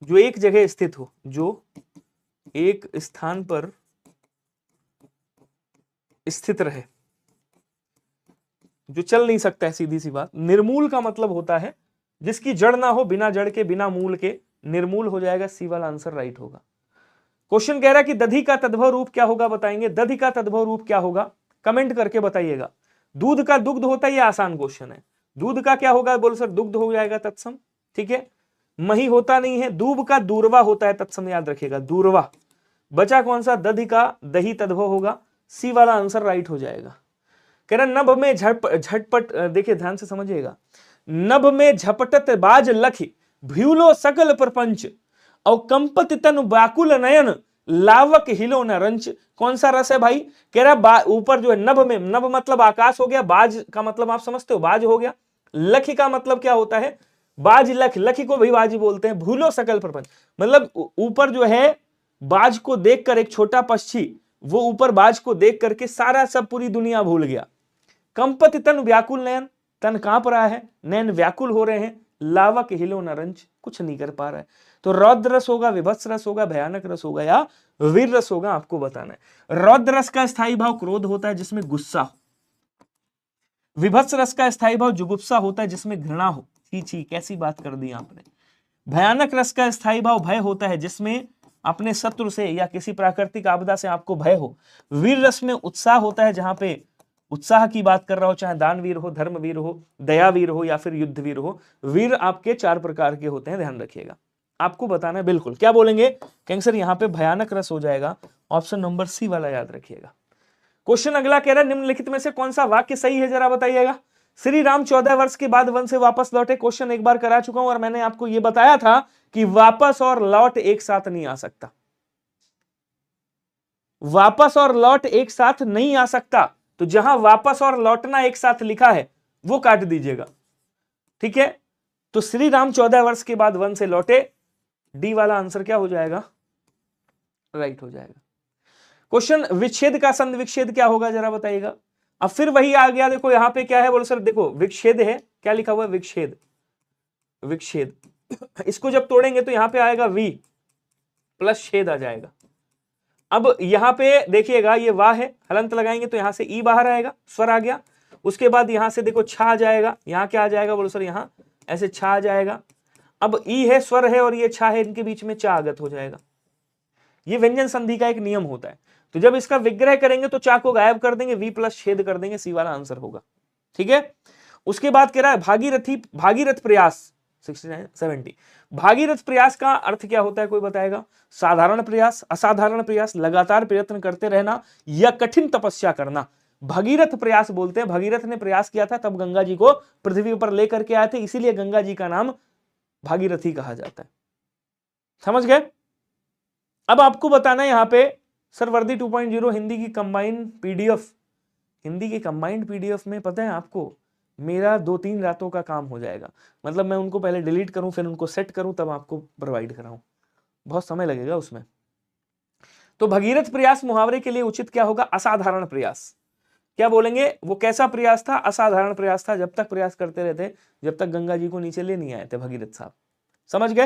जो एक जगह स्थित हो, जो एक स्थान पर स्थित रहे, जो चल नहीं सकता है, सीधी सी बात। निर्मूल का मतलब होता है जिसकी जड़ ना हो, बिना जड़ के बिना मूल के निर्मूल हो जाएगा। सी वाला आंसर राइट होगा। क्वेश्चन कह रहा है कि दधि का तद्भव रूप क्या होगा, बताएंगे। दधि का तद्भव रूप क्या होगा, कमेंट करके बताइएगा। दूध का दुग्ध होता है, ये आसान क्वेश्चन है। दूध का क्या होगा? बोलो सर दुग्ध हो जाएगा तत्सम। ठीक है, मही होता नहीं है। दूब का दूरवा होता है तत्सम, याद रखिएगा, दूरवा। बचा कौन सा? दधि का दही तद्भव होगा। सी वाला आंसर राइट हो जाएगा। कह रहा नभ में झटपट, देखिए ध्यान से समझिएगा। नभ में झपटत बाज लखि, भ्यूलो सकल प्रपंच, और कंपत तनु व्याकुल नयन, लावक हिलो न रंच। कौन सा रस है भाई? कह रहा ऊपर जो है नभ में, नभ मतलब आकाश हो गया, बाज का मतलब आप समझते हो, बाज हो गया। लखि का मतलब क्या होता है? बाज लख, लखी को भी बाजी बोलते हैं। भूलो सकल प्रपंच, मतलब ऊपर जो है बाज को देखकर, एक छोटा पक्षी वो ऊपर बाज को देख करके सारा सब पूरी दुनिया भूल गया। कंपति तन व्याकुल नयन, तन कांप रहा है, नयन व्याकुल हो रहे हैं। लावक हिलो न रंच, कुछ नहीं कर पा रहा है। तो रौद्र रस होगा, विभत्स रस होगा, भयानक रस होगा, या वीर रस होगा, आपको बताना है। रौद्र रस का स्थायी भाव क्रोध होता है जिसमें गुस्सा हो। विभत्स रस का स्थायी भाव जुगुप्सा होता है जिसमें घृणा हो। छी छी, कैसी बात कर दी आपने। भयानक रस का स्थायी भाव भय होता है जिसमें अपने शत्रु से या किसी प्राकृतिक आपदा से आपको भय हो। वीर रस में उत्साह होता है, जहां पे उत्साह की बात कर रहा हो, चाहे दानवीर हो, धर्मवीर हो, दयावीर हो, या फिर युद्धवीर हो। वीर आपके चार प्रकार के होते हैं, ध्यान रखिएगा, आपको बताना है। बिल्कुल क्या बोलेंगे? कैंसर यहाँ पे भयानक रस हो जाएगा, ऑप्शन नंबर सी वाला याद रखिएगा। क्वेश्चन अगला कह रहा है निम्नलिखित में से कौन सा वाक्य सही है, जरा बताइएगा। श्री राम 14 वर्ष के बाद वन से वापस लौटे। क्वेश्चन एक बार करा चुका हूं और मैंने आपको यह बताया था कि वापस और लौट एक साथ नहीं आ सकता। वापस और लौट एक साथ नहीं आ सकता, तो जहां वापस और लौटना एक साथ लिखा है वो काट दीजिएगा। ठीक है, तो श्री राम 14 वर्ष के बाद वन से लौटे, डी वाला आंसर क्या हो जाएगा? राइट हो जाएगा। क्वेश्चन विच्छेद का संधि विच्छेद क्या होगा, जरा बताइएगा। अब फिर वही आ गया, देखो यहां पे क्या है, बोलो सर देखो विच्छेद है, क्या लिखा हुआ है? विच्छेद, विच्छेद। इसको जब तोड़ेंगे तो यहां पे आएगा वी प्लस छेद आ जाएगा। अब यहां पे देखिएगा ये वाह है, हलंत लगाएंगे तो यहां से ई बाहर आएगा, स्वर आ गया। उसके बाद यहां से देखो छा आ जाएगा, यहां क्या आ जाएगा? बोलो सर यहां ऐसे छा आ जाएगा। अब ई है, स्वर है, और ये छा है, इनके बीच में चा आगत हो जाएगा। ये व्यंजन संधि का एक नियम होता है। तो जब इसका विग्रह करेंगे तो चा को गायब कर देंगे, वी प्लस छेद कर देंगे, सी वाला आंसर होगा। ठीक है, उसके बाद कह रहा है भागीरथ प्रयास 69 70। भागीरथ प्रयास का अर्थ क्या होता है, कोई बताएगा? साधारण प्रयास, असाधारण प्रयास, लगातार प्रयत्न करते रहना, या कठिन तपस्या करना। भगीरथ प्रयास बोलते हैं। भगीरथ ने प्रयास किया था, तब गंगा जी को पृथ्वी पर लेकर के आए थे, इसीलिए गंगा जी का नाम भागीरथी कहा जाता है। समझ गए? अब आपको बताना है यहाँ पे सर वर्दी 2.0 हिंदी की कंबाइंड पीडीएफ, हिंदी की कंबाइंड पीडीएफ में पता है आपको मेरा 2-3 रातों का काम हो जाएगा। मतलब मैं उनको पहले डिलीट करूं, फिर उनको सेट करूं, तब आपको प्रोवाइड कराऊं, बहुत समय लगेगा उसमें। तो भगीरथ प्रयास मुहावरे के लिए उचित क्या होगा? असाधारण प्रयास। क्या बोलेंगे? वो कैसा प्रयास था? असाधारण प्रयास था। जब तक प्रयास करते रहते, जब तक गंगा जी को नीचे ले नहीं आए थे भगीरथ साहब। समझ गए?